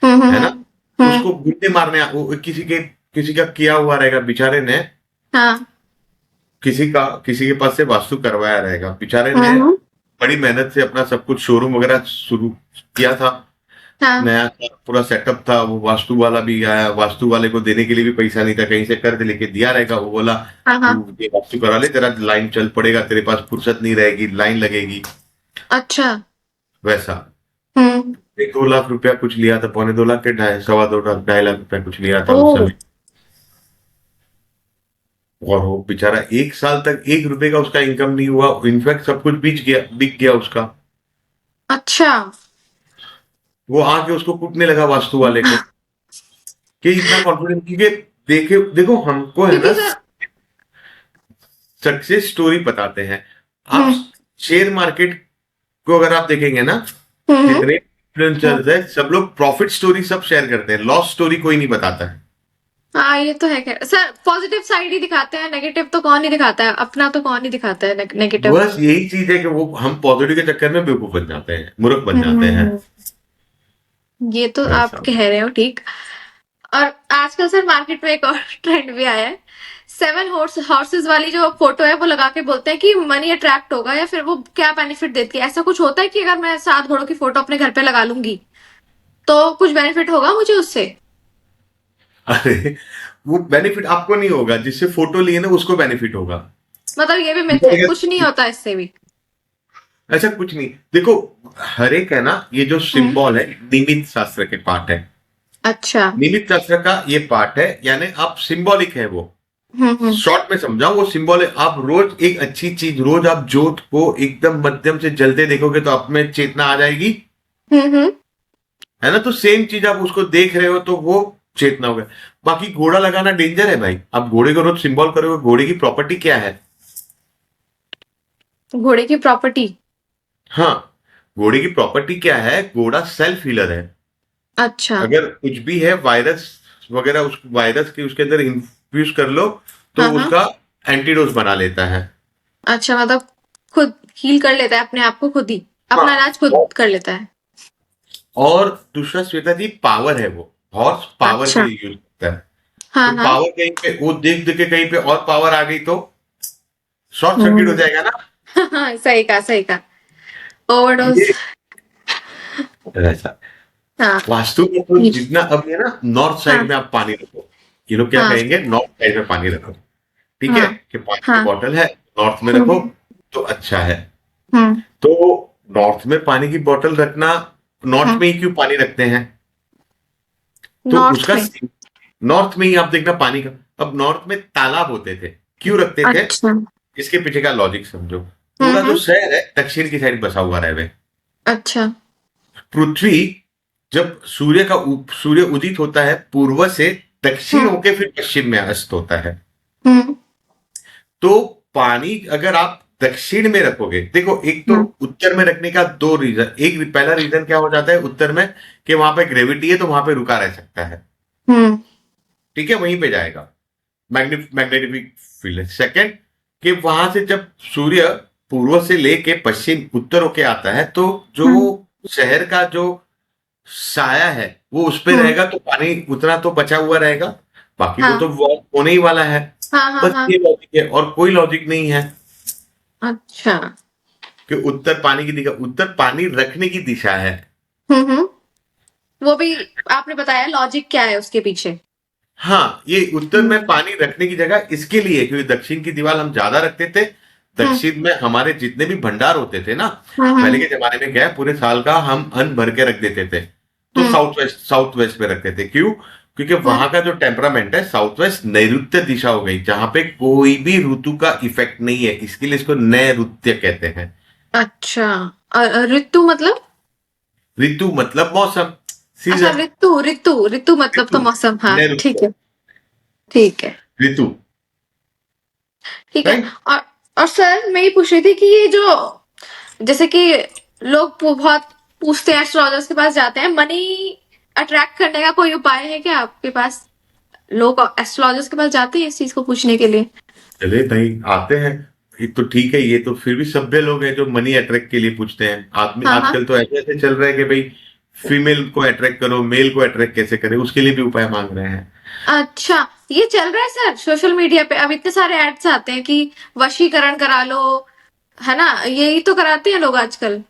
है ना? हम्म। हम्म। उसको गुड्डे मारने वो किसी का किया हुआ रहेगा बेचारे ने, हाँ। किसी के पास से वास्तु करवाया रहेगा बेचारे ने, हम्म। बड़ी मेहनत से अपना सब कुछ शोरूम वगैरह शुरू किया था, हाँ नया सा पूरा सेटअप था। वो वास्तु वाला भी आया, वास्तु वाले को देने के लिए भी पैसा नहीं था, कहीं से कर्ज लेके दिया रहेगा। वो बोला हाँ तू हाँ। ये वास्तु करा ले, तेरा लाइन चल पड़ेगा, तेरे पास फुर्सत नहीं रहेगी, लाइन लगेगी, अच्छा। वैसा। हम्म। 1-2 लाख रुपया कुछ लिया था, 1.25 लाख के, 2.5 2.5 कुछ लिया था उस ओ। समय। और वो बेचारा 1 साल तक 1 रुपए का उसका इनकम नहीं हुआ, इनफैक्ट सब कुछ बिक गया उसका। अच्छा। वो आके उसको कूटने लगा वास्तु वाले को, कि इतना कॉन्फिडेंस, क्योंकि देखे देखो हमको है क्योंकि ना, सर। सक्सेस स्टोरी बताते हैं। आप हम्म शेयर मार्केट को अगर आप देखेंगे ना, हम्म। जितने इन्फ्लुएंसर्स है सब लोग प्रॉफिट स्टोरी सब शेयर करते हैं, लॉस स्टोरी कोई नहीं बताता है। हाँ ये तो है खैर सर, पॉजिटिव साइड ही दिखाते हैं, नेगेटिव तो कौन ही दिखाता है, अपना तो कौन ही दिखाता है नेगेटिव। बस यही चीज है कि वो हम पॉजिटिव के चक्कर में बेवकूफ बन जाते हैं, मूर्ख बन जाते हैं, हम्म। ये तो आप वैसा। कह रहे हो ठीक। और आजकल सर मार्केट में एक और ट्रेंड भी आया है, 7 हॉर्सेस वाली जो फोटो है वो लगा के बोलते हैं कि मनी अट्रैक्ट होगा, या फिर वो क्या बेनिफिट देती है, ऐसा कुछ होता है कि अगर मैं 7 घोड़ों की फोटो अपने घर पे लगा लूंगी तो कुछ बेनिफिट होगा मुझे उससे? अरे, वो बेनिफिट आपको नहीं होगा, जिससे फोटो लिए ना उसको बेनिफिट होगा। मतलब ये भी मिथ ठीक है, है, कुछ नहीं होता इससे भी? ऐसा कुछ नहीं, देखो, हर एक है ना, ये जो हम्म। सिंबल है निमित शास्त्र के पार्ट है। अच्छा। निमित शास्त्र का ये पार्ट है, यानी आप सिंबॉलिक है वो। हम्म। शॉर्ट में समझाऊं, वो सिंबल है। आप रोज एक अच्छी चीज, रोज आप जोत को एकदम मध्यम से जलते देखोगे तो आप में चेतना आ जाएगी, हम्म। है ना? तो सेम चीज आप उसको देख रहे हो तो वो चेतना हो गया। बाकी घोड़ा लगाना डेंजर है भाई, आप घोड़े को रोज सिंबल करोगे, घोड़े की प्रॉपर्टी क्या है? घोड़े की प्रॉपर्टी। हाँ, घोड़े की प्रॉपर्टी क्या है? घोड़ा सेल्फ हीलर है। अच्छा। अगर कुछ भी है वायरस वगैरह, उस वायरस की उसके अंदर इंफ्यूज कर लो तो हाँ हाँ। उसका एंटीडोज बना लेता है। अच्छा, मतलब खुद हील कर लेता है अपने आप को, खुद ही अपना हाँ, इलाज खुद कर लेता है। और दूसरा श्वेता जी, पावर है, वो हॉर्स पावर के अच्छा। लिए यूज करता है। हाँ तो हाँ। पावर कहीं पे वो देख देख के कहीं पे और पावर आ गई तो शॉर्ट सर्किट हो हम्म। जाएगा ना। हाँ, सही कहा सही कहा। ओवरडोज। ये ऐसा हाँ। वास्तु में तो जितना, अब ये ना नॉर्थ साइड हाँ में आप पानी रखो, ये लोग क्या हाँ कहेंगे, नॉर्थ साइड में पानी रखो, ठीक है, हाँ कि पानी की हाँ। बॉटल है नॉर्थ में रखो हम्म तो अच्छा है। हम्म। तो नॉर्थ में पानी की बोतल रखना, नॉर्थ हम्म। में ही क्यों पानी रखते हैं? तो नॉर्थ उसका में। नॉर्थ में ही आप देखना पानी का, अब नॉर्थ में तालाब होते थे, क्यों रखते थे? अच्छा। इसके पीछे का लॉजिक समझो। पूरा जो हम्म। शहर है दक्षिण की साइड बसा हुआ रहे, अच्छा। पृथ्वी जब सूर्य उदित होता है पूर्व से, दक्षिण हम्म होके फिर पश्चिम में अस्त होता है। हम्म तो पानी अगर आप दक्षिण में रखोगे, देखो एक तो हम्म उत्तर में रखने का दो रीजन, एक पहला रीजन क्या हो जाता है उत्तर में, कि वहां पे ग्रेविटी है तो वहां पे रुका रह सकता है, हम्म। ठीक है, वहीं पे जाएगा, मैग्नेटिक फील्ड। सेकंड, कि वहां से जब सूर्य पूर्व से लेके पश्चिम उत्तर होके आता है तो जो हम्म शहर का जो साया है वो उस पे हम्म। रहेगा, तो पानी उतना तो बचा हुआ रहेगा, बाकी वो हाँ तो होने ही वाला है। हाँ हाँ बस हाँ। ये लॉजिक है और कोई लॉजिक नहीं है। अच्छा। कि उत्तर पानी की दिशा, उत्तर पानी रखने की दिशा है। हम्म। वो भी आपने बताया लॉजिक क्या है उसके पीछे? हाँ, ये उत्तर में हम्म पानी रखने की जगह इसके लिए, क्योंकि दक्षिण की दीवार हम ज्यादा रखते थे। हम्म दक्षिण में हमारे जितने भी भंडार होते थे ना, पहले हम्म के जमाने में क्या है, पूरे साल का हम अन्न भर के रख देते थे। तो हम्म साउथ वेस्ट में रखते थे, क्यों? क्योंकि हम्म। वहां का जो टेम्परामेंट है, साउथ वेस्ट नैऋत्य दिशा हो गई, जहां पे कोई भी ऋतु का इफेक्ट नहीं है, इसके लिए इसको नैऋत्य कहते हैं। अच्छा। ऋतु मतलब? ऋतु मतलब मौसम, अच्छा, सीजन। ऋतु ऋतु ऋतु मतलब तो ऋतु, मौसम, हाँ ठीक नैऋत्य, है। ठीक है। ऋतु, ठीक है। राइट। और और सर मैं ये पूछ रही थी कि ये जो जैसे कि लोग बहुत पूछते हैं, एस्ट्रोलॉजर्स के पास जाते हैं, मनी अट्रैक्ट करने का कोई उपाय है क्या आपके पास? लोग एस्ट्रोलॉजर्स के पास जाते हैं इस चीज को पूछने के लिए? चले नहीं आते हैं, ये तो ठीक है, ये तो फिर भी सभ्य लोग हैं जो मनी अट्रैक्ट के लिए पूछते हैं। आदमी हाँ हाँ। आजकल तो ऐसे ऐसे चल रहा है कि भाई फीमेल को अट्रैक्ट करो, मेल को अट्रैक्ट कैसे करें, उसके लिए भी उपाय मांग रहे हैं। अच्छा, ये चल रहा है सर सोशल मीडिया पे, अब इतने सारे एड्स आते हैं कि वशीकरण करा लो, है ना? यही तो कराते हैं लोग आजकल।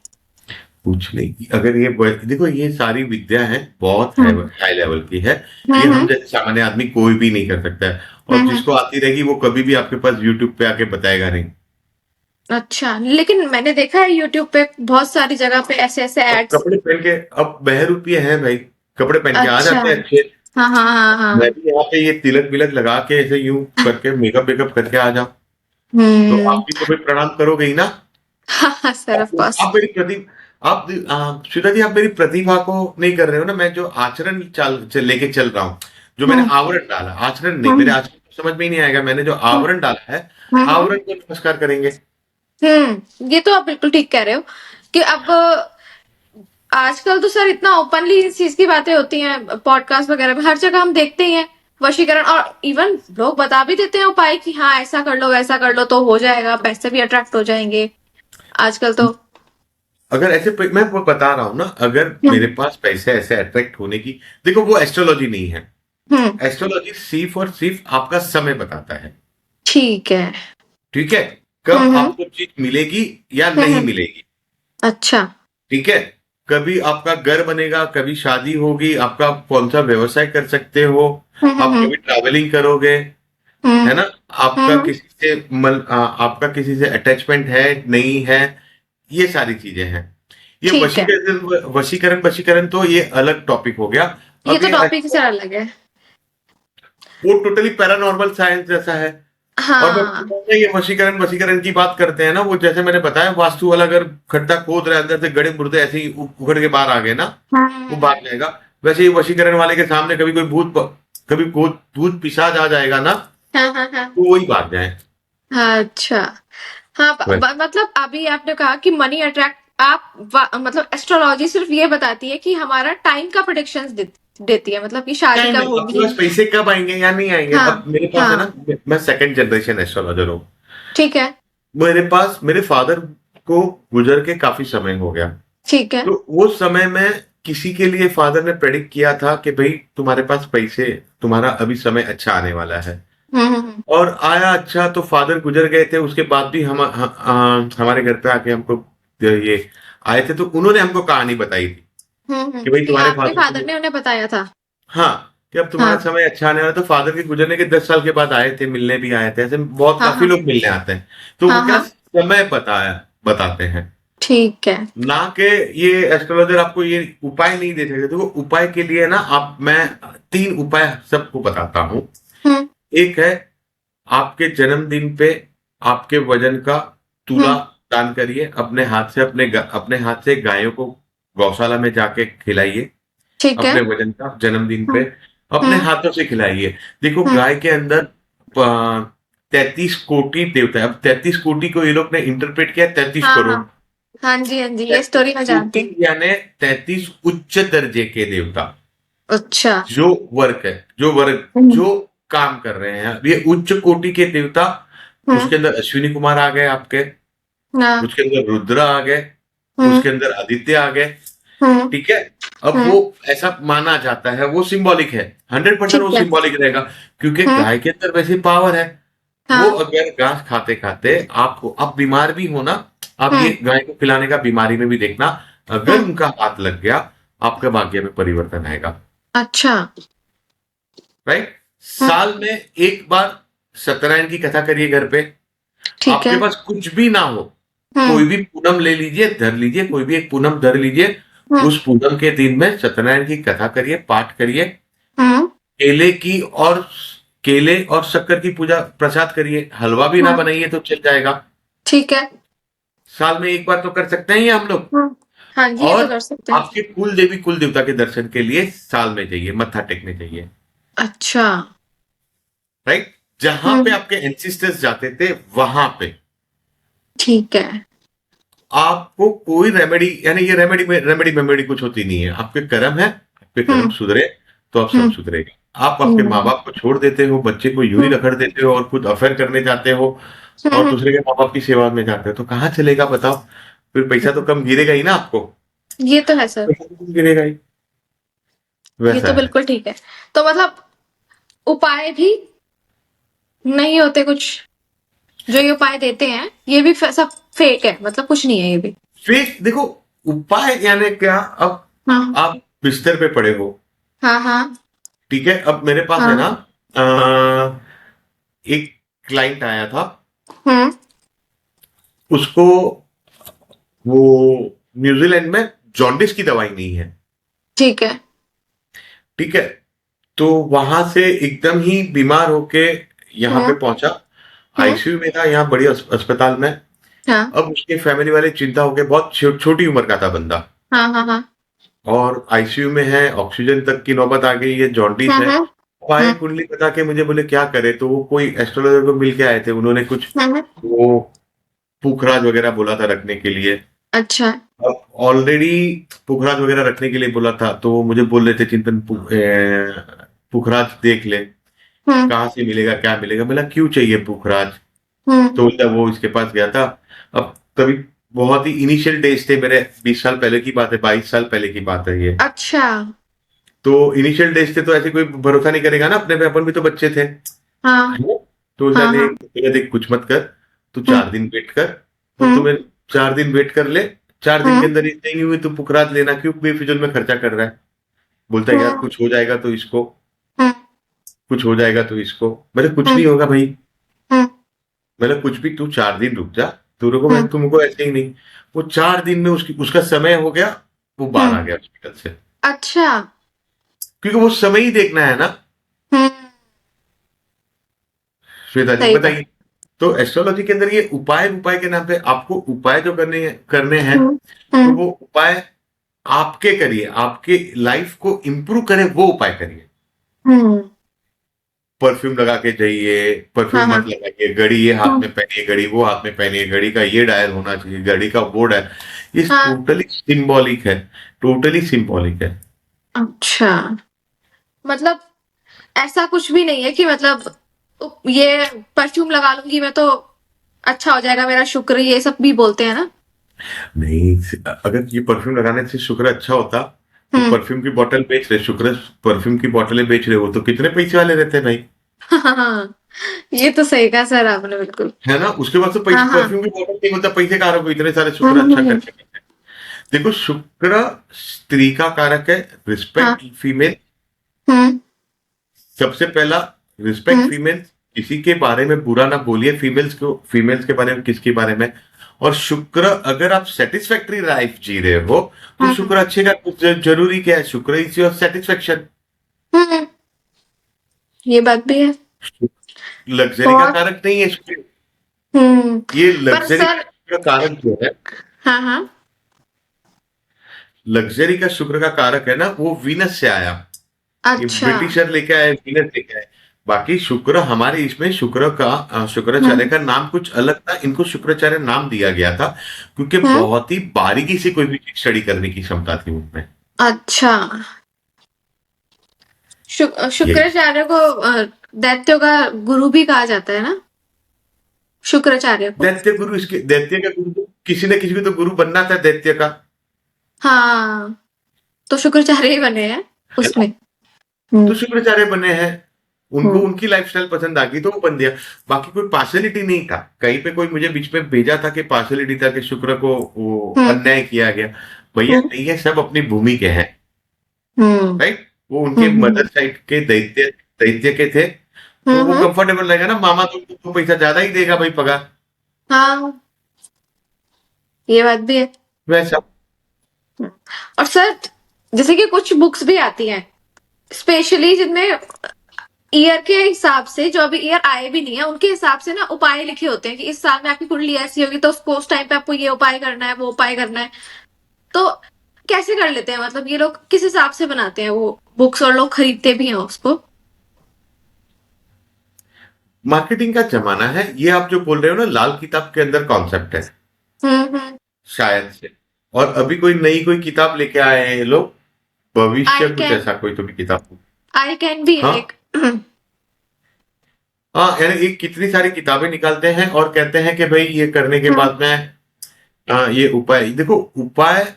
कुछ नहीं, अगर ये देखो, ये सारी विद्या है बहुत हम्म हाई लेवल की है। ये हम हम्म जैसे सामान्य आदमी कोई भी नहीं कर सकता है, और हम्म। जिसको आती रहेगी वो कभी भी आपके पास यूट्यूब पे आके बताएगा नहीं। अच्छा, लेकिन मैंने देखा है यूट्यूब पे बहुत सारी जगह पे ऐसे ऐसे अब एड्स। कपड़े पहन के, अब बहरुपिये हैं भाई, कपड़े पहन के आ अच्छा। जाते हैं अच्छे। हाँ हाँ हाँ मैं हाँ। भी यहाँ पे ये तिलक विलक लगा के ऐसे यूं करके मेकअप वेकअप करके आ जाऊं, तो हम्म। आप भी तो भाई प्रणाम करोगे ही ना। हाँ हाँ सर, ऑफ कोर्स। आप मेरी श्वेता जी, आप मेरी प्रतिभा को नहीं कर रहे हो ना। मैं जो आचरण लेके चल रहा हूँ, जो मैंने हम्म आवरण डाला, आचरण नहीं, मेरे हम्म आचरण तो समझ में ही नहीं आएगा। मैंने जो आवरण डाला है, हम्म। आवरण को नमस्कार करेंगे। ये तो आप बिल्कुल ठीक कह रहे हो कि अब आजकल तो सर इतना ओपनली इस चीज की बातें होती हैं, पॉडकास्ट वगैरह में हर जगह हम देखते ही हैं वशीकरण, और इवन लोग बता भी देते हैं उपाय कि हाँ ऐसा कर लो वैसा कर लो तो हो जाएगा, पैसे भी अट्रैक्ट हो जाएंगे आजकल तो। अगर ऐसे मैं वो बता रहा हूं ना, अगर हम्म मेरे पास पैसे ऐसे अट्रैक्ट होने की, देखो वो एस्ट्रोलॉजी नहीं है। हम्म। एस्ट्रोलॉजी सिर्फ और सिर्फ आपका समय बताता है। ठीक है। ठीक है, कब हम्म आपको चीज मिलेगी या नहीं हम्म। मिलेगी। अच्छा। ठीक है, कभी आपका घर बनेगा, कभी शादी होगी, आपका कौन सा व्यवसाय कर सकते हो, आप हम्म। कभी ट्रैवलिंग करोगे, हम्म है ना, आपका हम्म। किसी से आपका किसी से अटैचमेंट है नहीं है, ये सारी चीजें हैं। ये ठीक है, वशीकरण वशीकरण वशीकरण तो ये अलग टॉपिक हो गया। ये अब तो ये टॉपिक ही सर अलग है। वो टोटली पैरानॉर्मल साइंस जैसा है। और मैं हाँ। बोलूंगा, ये वशीकरण वशीकरण की बात करते हैं ना, वो जैसे मैंने बताया, वास्तु वाला अगर खड्डा खोद रहे, अंदर से गड़े मुर्दे ऐसे ही उखड़ के बाहर आ गए ना, वो हम्म। भाग जाएगा। वैसे ही वशीकरण वाले के सामने कभी कोई कभी भूत पिशाच आ जाएगा ना, हाँ हाँ हाँ। तो वही भाग जाए। अच्छा। हाँ, मतलब अभी आपने कहा कि मनी अट्रैक्ट, मतलब एस्ट्रोलॉजी सिर्फ ये बताती है कि हमारा टाइम का प्रोडिक्शंस देती है, मतलब कि शादी टाइम कब नहीं, आपके होगी। पास पैसे कब आएंगे या नहीं आएंगे। अब हाँ मेरे पास है ना, हाँ। मैं सेकंड जनरेशन एस्ट्रोलॉजर हूँ। ठीक है। मेरे पास मेरे फादर को गुजर के काफी समय हो गया। ठीक है। तो वो समय में किसी के लिए फादर ने प्रेडिक्ट किया था कि भाई तुम्हारे पास पैसे, तुम्हारा अभी समय अच्छा आने वाला है। हम्म। और आया अच्छा, तो फादर गुजर गए थे, उसके बाद भी हमारे घर पे आके हमको ये आए थे, तो उन्होंने हमको कहानी बताई थी कि भाई कि तुम्हारे आपके फादर फादर को, ने उन्हें बताया था। हाँ, कि अब तुम्हारा हाँ समय अच्छा आने वाला है। तो फादर के गुजरने के 10 साल के बाद आए थे, मिलने भी आए थे, ऐसे बहुत हाँ काफी हाँ लोग मिलने आते हैं। तो हाँ वो क्या हाँ। समय बताते हैं, ठीक है। ना कि ये एस्ट्रोलॉजर आपको ये उपाय नहीं दे सकते। देखो उपाय के लिए ना, आप मैं 3 उपाय सबको बताता हूँ। हम्म एक है, आपके जन्मदिन पे आपके वजन का तुला हम्म। दान करिए, अपने हाथ से अपने हाथ से गायों को गौशाला में जाके खिलाइए। ठीक है। अपने वजन का जन्मदिन पे हम्म अपने हम्म हाथों से खिलाइए। देखो हम्म। गाय के अंदर 33 कोटि देवता है। अब 33 कोटि को ये लोग ने इंटरप्रेट किया 33 करोड़। हाँ हाँ जी हाँ जी, ये तैतीस स्टोरी मैं जानती कोटि हूँ। यानी 33 उच्च दर्जे के देवता, अच्छा। जो वर्ग है, हम्म जो काम कर रहे हैं। अब ये उच्च कोटि के देवता, हम्म। उसके अंदर अश्विनी कुमार आ गए आपके, हाँ। उसके अंदर रुद्र आ गए, हम्म उसके अंदर आदित्य आ गए। हम्म ठीक है, अब वो हम्म। ऐसा माना जाता है, वो सिंबॉलिक है, 100% वो ठीक है। सिंबॉलिक रहेगा, क्योंकि हम्म। गाय के अंदर वैसी पावर है। वो हाँ। अगर घास खाते खाते आपको, आप बीमार भी हो ना, आप ये हम्म गाय को खिलाने का बीमारी में भी देखना, अगर हम्म। उनका हाथ लग गया, आपके भाग्य में परिवर्तन आएगा। अच्छा। राइट, हम्म साल में एक बार सत्यनारायण की कथा करिए घर पे। ठीक आपके है। पास कुछ भी ना हो, हम्म कोई भी पूनम ले लीजिए, धर लीजिए, कोई भी एक पूनम धर लीजिए। हम्म उस पूनम के दिन में सत्यनारायण की कथा करिए, पाठ करिए। हम्म केले की और केले और शक्कर की पूजा प्रसाद करिए, हलवा भी ना हम्म। बनाइए तो चल जाएगा। ठीक है। साल में एक बार तो कर सकते हैं ये हम लोग। हम्म। हाँ जी, ये तो और कर सकते हैं। आपके कुल देवी कुल देवता के दर्शन के लिए साल में जाइए, मत्था टेकने जाइए। अच्छा। राइट, जहां पे हम्म। आपके एंसिस्टर्स जाते थे वहां पे, ठीक है। आपको कोई रेमेडी, यानी ये रेमेडी में रेमेडी मेमेडी कुछ होती नहीं है। आपके कर्म है, आपके कर्म हम्म। सुधरे तो आप सब हम्म। सुधरेगा। आप आपके माँ हम्म। बाप को छोड़ देते हो, बच्चे को यूं ही हम्म। रखड़ देते हो और खुद अफेयर करने जाते हो और हम्म। दूसरे के माँ बाप की सेवा में जाते हो, तो कहाँ चलेगा बताओ? फिर पैसा तो कम गिरेगा ही ना आपको। ये तो है सर। पैसा तो कम गिरेगा ही। ये वैसा तो है। बिल्कुल ठीक है। तो मतलब उपाय भी नहीं होते कुछ, जो ये उपाय देते हैं ये भी सब फेक है, मतलब कुछ नहीं है ये भी। फेक देखो, उपाय यानी क्या? अब हाँ। आप बिस्तर पे पड़े हो, हाँ। हाँ। ठीक है, अब मेरे पास है हाँ। ना, एक क्लाइंट आया था, हम्म। उसको वो न्यूजीलैंड में जॉन्डिस की दवाई नहीं है, ठीक है। ठीक है, तो वहां से एकदम ही बीमार होके यहाँ पे हम्म। पहुंचा। हम्म। आईसीयू में था, यहाँ बड़ी अस्पताल में। हाँ। अब उसके फैमिली वाले चिंता हो गए, बहुत छोटी उम्र का था बंदा, हाँ। हाँ। हाँ। और आईसीयू में है, ऑक्सीजन तक की नौबत आ गई, ये जॉन्डिस हम्म। है। हम्म। वो आए हम्म। कुंडली बता के मुझे बोले क्या करे, तो वो कोई एस्ट्रोलॉजर को मिल के आए थे, उन्होंने कुछ हम्म। वो पुखराज वगैरह बोला था रखने के लिए। अच्छा। अब ऑलरेडी पुखराज वगैरह रखने के लिए बोला था, तो वो मुझे बोल रहे थे चिंतन पुखराज देख ले, हम्म। कहाँ से मिलेगा, क्या मिलेगा। बोला क्यों चाहिए पुखराज? हम्म। तो बोलता वो इसके पास गया था। अब तभी बहुत ही इनिशियल डेज थे मेरे, 20 साल पहले की बात है, 22 साल पहले की बात है ये। अच्छा। तो इनिशियल डेज थे, तो ऐसे कोई भरोसा नहीं करेगा ना अपने पे, अपन भी तो बच्चे थे, है हाँ। ना? तो हाँ। जाने हाँ। देख कुछ मत कर, तू हम्म। 4 दिन वेट कर। और हम्म। तुम्हें 4 दिन वेट कर ले, 4 दिन के हम्म। अंदर ये नहीं हुई तो पुखराज लेना, क्यों बेफिजुल में खर्चा कर रहा है? बोलता है यार हम्म। कुछ हो जाएगा तो इसको, हम्म। कुछ हो जाएगा तो इसको। मैंने कुछ हम्म। नहीं होगा भाई। हम्म। मैंने कुछ भी, तू 4 दिन रुक जा, तेरे को मैं हम्म। तुमको ऐसे ही नहीं। वो 4 दिन में उसका समय हो गया, वो बाहर हम्म। आ गया हॉस्पिटल से। अच्छा। क्योंकि वो समय ही देखना है ना। हम्म। श्वेता जी सही बात। बताइए। तो एस्ट्रोलॉजी के अंदर ये उपाय उपाय के नाम पे आपको उपाय जो करने हैं, हम्म। तो हम्म। वो उपाय आपके करिए, आपके लाइफ को इंप्रूव करे वो उपाय करिए। हम्म। परफ्यूम लगा के जाइए, हाँ। परफ्यूम हाँ। मत लगाइए, घड़ी ये हाथ हम्म। में पहनिए, घड़ी वो हाथ में पहनिए, घड़ी का ये डायल होना चाहिए, घड़ी का वो डायल। ये हाँ। टोटली सिंबॉलिक है, टोटली सिंबॉलिक है। अच्छा। मतलब ऐसा कुछ भी नहीं है कि मतलब ये परफ्यूम लगा लूंगी मैं तो अच्छा हो जाएगा मेरा शुक्र, ये सब भी बोलते हैं ना। नहीं, अगर ये परफ्यूम लगाने से शुक्र अच्छा होता, तो हम्म। परफ्यूम की बोतल बेच रहे शुक्र, परफ्यूम की बोतलें बेच रहे हो तो कितने पैसे वाले रहते हैं भाई, हाँ, ये तो सही कहा सर आपने बिल्कुल। है ना? उसके बाद तो पैसे, हाँ। हाँ। परफ्यूम की बोतल नहीं होता, पैसे कहाँ रखो इतने सारे शुक्र हम्म। अच्छा हम्म। करके। देखो, शुक्र स्त्री का कारक है, हाँ। Respect female. हम्म। सबसे पहला, रिस्पेक्ट हम्म। फीमेल, किसी के बारे में बुरा ना बोलिए, फीमेल्स को, फीमेल्स के बारे में, किसके बारे में। और शुक्र, अगर आप सेटिस्फैक्टरी लाइफ जी रहे हो तो हम्म। शुक्र अच्छे का कुछ जरूरी क्या है? शुक्र इज योर सेटिस्फैक्शन। हम्म। ये बात भी है। लग्जरी का बहुत। कारक नहीं है शुक्र। हम्म। ये पर लग्जरी सर। का कारक जो है, हाँ। हाँ। लग्जरी का शुक्र का कारक है ना, वो वीनस से आया। ये अच्छा। ब्रिटिशर लेके आए, वीनस लेके आए। बाकी शुक्र हमारे इसमें, शुक्र का शुक्राचार्य हम्म। का नाम कुछ अलग था, इनको शुक्राचार्य नाम दिया गया था क्योंकि हम्म। बहुत ही बारीकी से कोई भी चीज स्टडी करने की क्षमता थी उनमें। अच्छा। यही। शुक्राचार्य को दैत्यों का गुरु भी कहा जाता है ना, शुक्राचार्य को। दैत्य गुरु, इसके दैत्य का गुरु तो किसी न किसी को तो गुरु बनना था दैत्य का, हाँ, तो शुक्राचार्य ही बने हैं है ना? उसमें। हम्म। तो शुक्राचार्य बने हैं, उनको हम्म। उनकी लाइफस्टाइल पसंद आ गई तो वो बन दिया। बाकी कोई पार्शलिटी नहीं था, कहीं पे कोई मुझे बीच में भेजा था कि पार्शलिटी था कि शुक्र को वो हम्म। अन्याय किया गया। भैया हम्म। नहीं है, सब अपनी भूमि के हैं, हम्म। राइट? वो उनके हम्म। मदर साइड के दैत्य दैत्य के थे, तो वो हम्म। कंफर्टेबल रहेगा ना, मामा तो पैसा ज्यादा ही देगा भाई, पगार। हाँ, ये बात भी है। वैसा। हम्म। और सर, जैसे कि कुछ बुक्स भी आती हैं स्पेशली जिनमें ईयर के हिसाब से, जो अभी ईयर आए भी नहीं है उनके हिसाब से ना उपाय लिखे होते हैं कि इस साल में आपकी कुंडली ऐसी होगी तो उसको उस टाइम पे आपको ये उपाय करना है, वो उपाय करना है। तो कैसे कर लेते हैं, मतलब ये लोग किस हिसाब से बनाते हैं वो बुक्स, और लोग खरीदते भी हैं उसको। मार्केटिंग का जमाना है, ये आप जो बोल रहे हो ना, लाल किताब के अंदर कॉन्सेप्ट है हम्म। शायद से। और अभी कोई नई कोई किताब लेके आए हैं ये लोग, भविष्य आई कुछ कैन ऐसा कोई तो भी किताब। आई कैन भी है हाँ, एक। हाँ, यानी एक कितनी सारी किताबें निकालते हैं और कहते हैं कि भाई ये करने के हम्म बाद में ये उपाय देखो। उपाय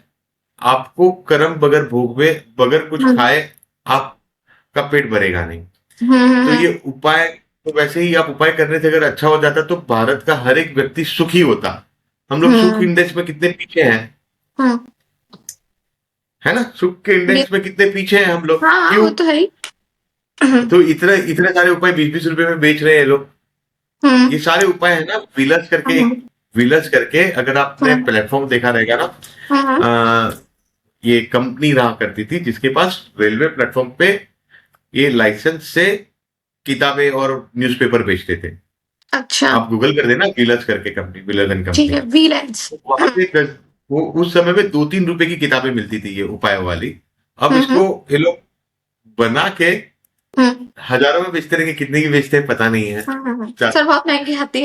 आपको कर्म बगैर भोगवे, बगैर कुछ हम्म खाए आपका पेट भरेगा नहीं। तो हम्म ये उपाय, तो वैसे ही आप उपाय करने से अगर अच्छा हो जाता तो भारत का हर एक व्यक्ति सुखी होता। हम लोग सुख हम्म इंडेक्स में कितने पीछे हैं, हम्म, है ना? सुख के ये इंडेक्स में कितने पीछे हैं हम लोग, हाँ हाँ, क्यों? वो तो है ही। तो इतने इतने सारे उपाय 20-20 रुपए में बेच रहे हैं लोग। हम्म ये सारे उपाय है ना, विलर्स करके, हम्म विलर्स करके, अगर आपने हम्म प्लेटफॉर्म देखा रहेगा ना, हम्म, अ, ये कंपनी रहा करती थी जिसके पास रेलवे प्लेटफॉर्म पे ये लाइसेंस से किताबें और न्यूज़पेपर बेचते थे। अच्छा। आप गूगल कर देना, व्हीलर्स करके कंपनी, व्हीलर्स एंड ठीक कंपनी। है, वीलेंस। तो वहां पे वो उस समय में 2-3 रुपए की किताबें मिलती थी ये उपाय वाली। अब हम्म इसको ये लोग बना के हम्म हजारों में बेचते रहेंगे, कितने की बेचते हैं पता नहीं है। सर बहुत महंगी आती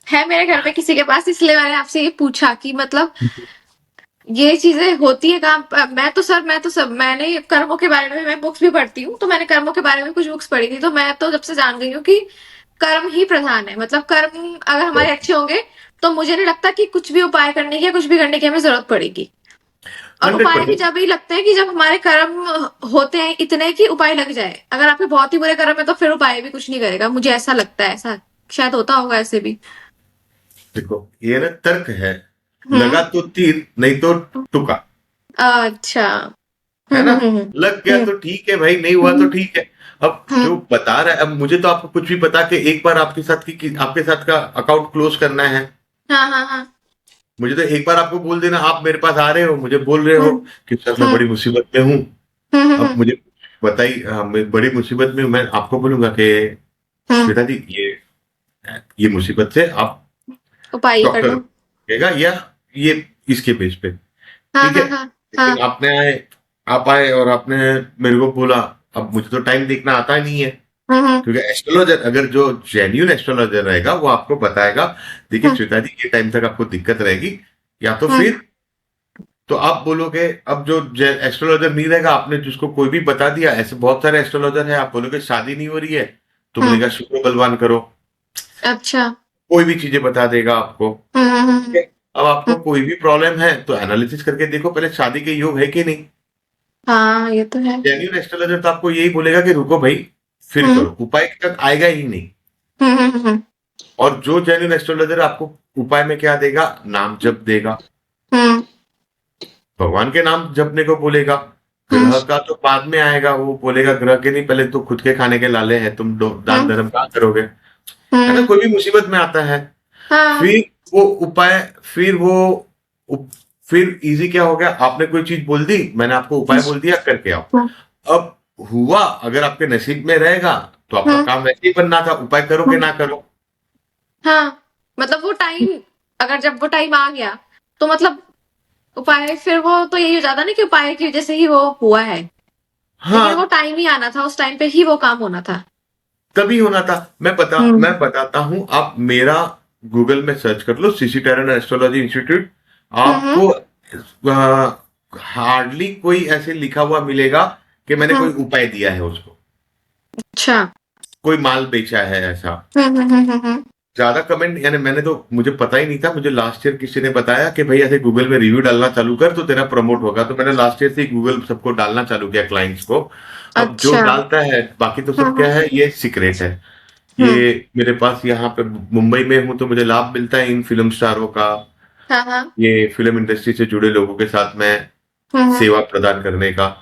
है मेरे घर पे किसी के पास, इसलिए मैंने आपसे ये पूछा कि मतलब ये चीजें होती है काम। मैं तो सब मैंने कर्मों के बारे में मैं बुक्स भी पढ़ती हूँ, तो मैंने कर्मों के बारे में कुछ बुक्स पढ़ी थी, तो मैं तो जब से जान गई हूँ कि कर्म ही प्रधान है। मतलब कर्म अगर हमारे अच्छे होंगे तो मुझे नहीं लगता कि कुछ भी उपाय करने की या कुछ भी करने की हमें जरूरत पड़ेगी। और हंड्रेड उपाय भी परसेंट जब ही लगते हैं कि जब हमारे कर्म होते हैं इतने कि उपाय लग जाए। अगर आपके बहुत ही बुरे कर्म है तो फिर उपाय भी कुछ नहीं करेगा, मुझे ऐसा लगता है। ऐसा शायद होता होगा ऐसे भी। देखो, ये ना तर्क है, हम्म लगा तो तीर नहीं तो टुका, अच्छा। है ना? हम्म लग गया हम्म तो ठीक है भाई, नहीं हुआ तो हम्म ठीक है। अब हम्म जो बता रहा है, अब मुझे तो आपको कुछ भी पता कि एक बार आपके साथ की आपके साथ का अकाउंट क्लोज करना है, हाँ हाँ हाँ। मुझे तो एक बार आपको बोल देना, आप मेरे पास आ रहे हो, मुझे बोल रहे हो हम्म कि सर मैं हम्म बड़ी मुसीबत में हूँ। अब हम्म मुझे बताइए, मैं बड़ी मुसीबत में हूं, मैं आपको बोलूंगा कि हम्म, श्वेता जी, ये मुसीबत से आप उपाय ही कर डॉक्टर लो। कहेगा, या ये इसके बेस पे, हाँ ठीक है। हाँ हाँ लेकिन हाँ। आप आए और आपने मेरे को बोला, अब मुझे तो टाइम देखना आता ही नहीं है। हम्म क्योंकि एस्ट्रोलॉजर, अगर जो जेन्यून एस्ट्रोलॉजर रहेगा वो आपको बताएगा, देखिए हम्म श्वेता जी ये टाइम तक आपको दिक्कत रहेगी, या तो हम्म फिर तो आप बोलोगे। अब जो एस्ट्रोलॉजर नहीं रहेगा, आपने जिसको कोई भी बता दिया, ऐसे बहुत सारे एस्ट्रोलॉजर है, आप बोलोगे शादी नहीं हो रही है तो हम्म, बोलेगा शुक्र बलवान करो, अच्छा। कोई भी चीजें बता देगा आपको। ठीक हम्म है। अब आपको हम्म, कोई भी प्रॉब्लम है तो एनालिसिस करके देखो पहले, शादी के योग है कि नहीं। हाँ ये तो है। जेन्यून एस्ट्रोलॉजर तो आपको यही बोलेगा कि रुको भाई, फिर हम्म करो, उपाय तक आएगा ही नहीं। हम्म। और जो जेन्युइन एस्ट्रोलॉजर आपको उपाय में क्या देगा, नाम जप देगा, हम्म भगवान के नाम जपने को बोलेगा। हम्म ग्रह का तो बाद में आएगा, वो बोलेगा ग्रह के नहीं, पहले तो खुद के खाने के लाले हैं, तुम दान हम्म धर्म कहाँ करोगे, है ना? हम्म, कोई भी मुसीबत में आता है, हाँ। फिर वो उपाय, फिर वो उप, फिर इजी क्या हो गया, आपने कोई चीज बोल दी, मैंने आपको उपाय बोल दिया, करके आओ। हम्म अब हुआ, अगर आपके नसीब में रहेगा तो आपका हम्म काम वैसे ही बनना था, उपाय करो कि हम्म, ना करो। हाँ। मतलब वो टाइम, अगर जब वो टाइम आ गया तो मतलब उपाय फिर वो तो यही हो जाता ना कि उपाय की वजह से ही वो हुआ है। लेकिन वो हाँ, टाइम ही आना था, उस टाइम पे ही वो काम होना था। तभी होना था। हम्म मैं बताता हूं, आप मेरा गूगल में सर्च कर लो, सीसी टेरन एस्ट्रोलॉजी इंस्टीट्यूट, हम्म आपको हार्डली कोई ऐसे लिखा हुआ मिलेगा कि मैंने कोई हम्म, उपाय दिया है उसको, अच्छा। कोई माल बेचा है ऐसा। हम्म। ज्यादा कमेंट, यानी मैंने तो, मुझे पता ही नहीं था, मुझे लास्ट ईयर किसी ने बताया कि भाई ऐसे गूगल में रिव्यू डालना चालू कर तो तेरा प्रमोट होगा, तो मैंने लास्ट ईयर से ही गूगल सबको डालना चालू किया, क्लाइंट्स को। अब जो अच्छा। डालता है, बाकी तो सब क्या हम्म है, ये सीक्रेट है। ये हम्म, मेरे पास यहाँ पे मुंबई में हूँ तो मुझे लाभ मिलता है इन फिल्म स्टारों का, हाँ हाँ। ये फिल्म इंडस्ट्री से जुड़े लोगों के साथ में हम्म, सेवा प्रदान करने का।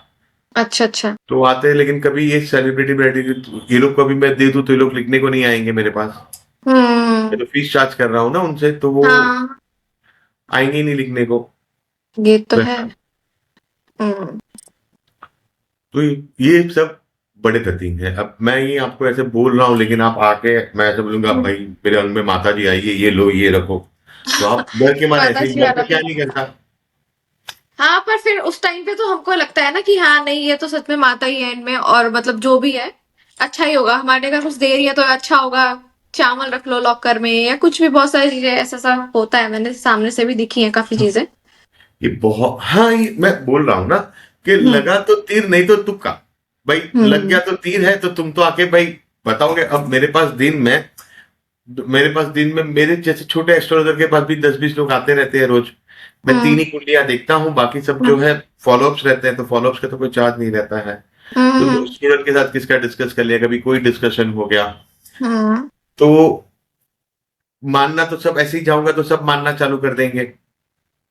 अच्छा अच्छा। तो आते हैं, लेकिन कभी ये सेलिब्रिटी ये लोग को अभी मैं दे दूं तो ये लोग लिखने को नहीं आएंगे मेरे पास। मैं हम्म, तो फीस चार्ज कर रहा हूँ ना उनसे, तो वो हाँ आएंगे ही नहीं लिखने को। ये तो है। वैसा। हम्म तो ये सब बड़े तथ्य हैं। अब मैं ये आपको ऐसे बोल रहा हूँ, लेकिन आप आके मैं ऐसे बोलूंगा हम्म, भाई मेरे अंग में माता जी आई है, ये लो ये रखो, तो आप डर के मारे पता ऐसे ही, चला मैं तो था। क्या नहीं करता। हाँ पर फिर उस टाइम पे तो हमको लगता है ना कि हाँ नहीं ये तो सच में माता ही है इनमें, और मतलब जो भी है अच्छा ही होगा, हमारे घर कुछ दे रही है तो अच्छा होगा। चावल रख लो लॉकर में या कुछ भी, बहुत सारी चीजें ऐसा सा होता है, मैंने सामने से भी दिखी है काफी चीजें। ये बहुत, हाँ, ये मैं बोल रहा हूँ ना कि हम्म। लगा तो तीर नहीं तो तुक्का। भाई लग हम्म। गया तो तीर है, तो तुम तो आके भाई बताओगे। अब मेरे पास दिन में मेरे जैसे छोटे एस्ट्रोलॉजर के पास भी 10-20 लोग आते रहते हैं रोज। मैं 3 हम्म। ही कुंडलियां देखता हूँ, बाकी सब जो हम्म। है फॉलोअप्स रहते हैं, तो फॉलोअप्स का तो कोई चार्ज नहीं रहता है। तो हम्म। स्टूडेंट के साथ किसका डिस्कस कर लिया, कभी कोई डिस्कशन हो गया, हम्म। तो मानना तो सब ऐसे ही जाऊंगा तो सब मानना चालू कर देंगे।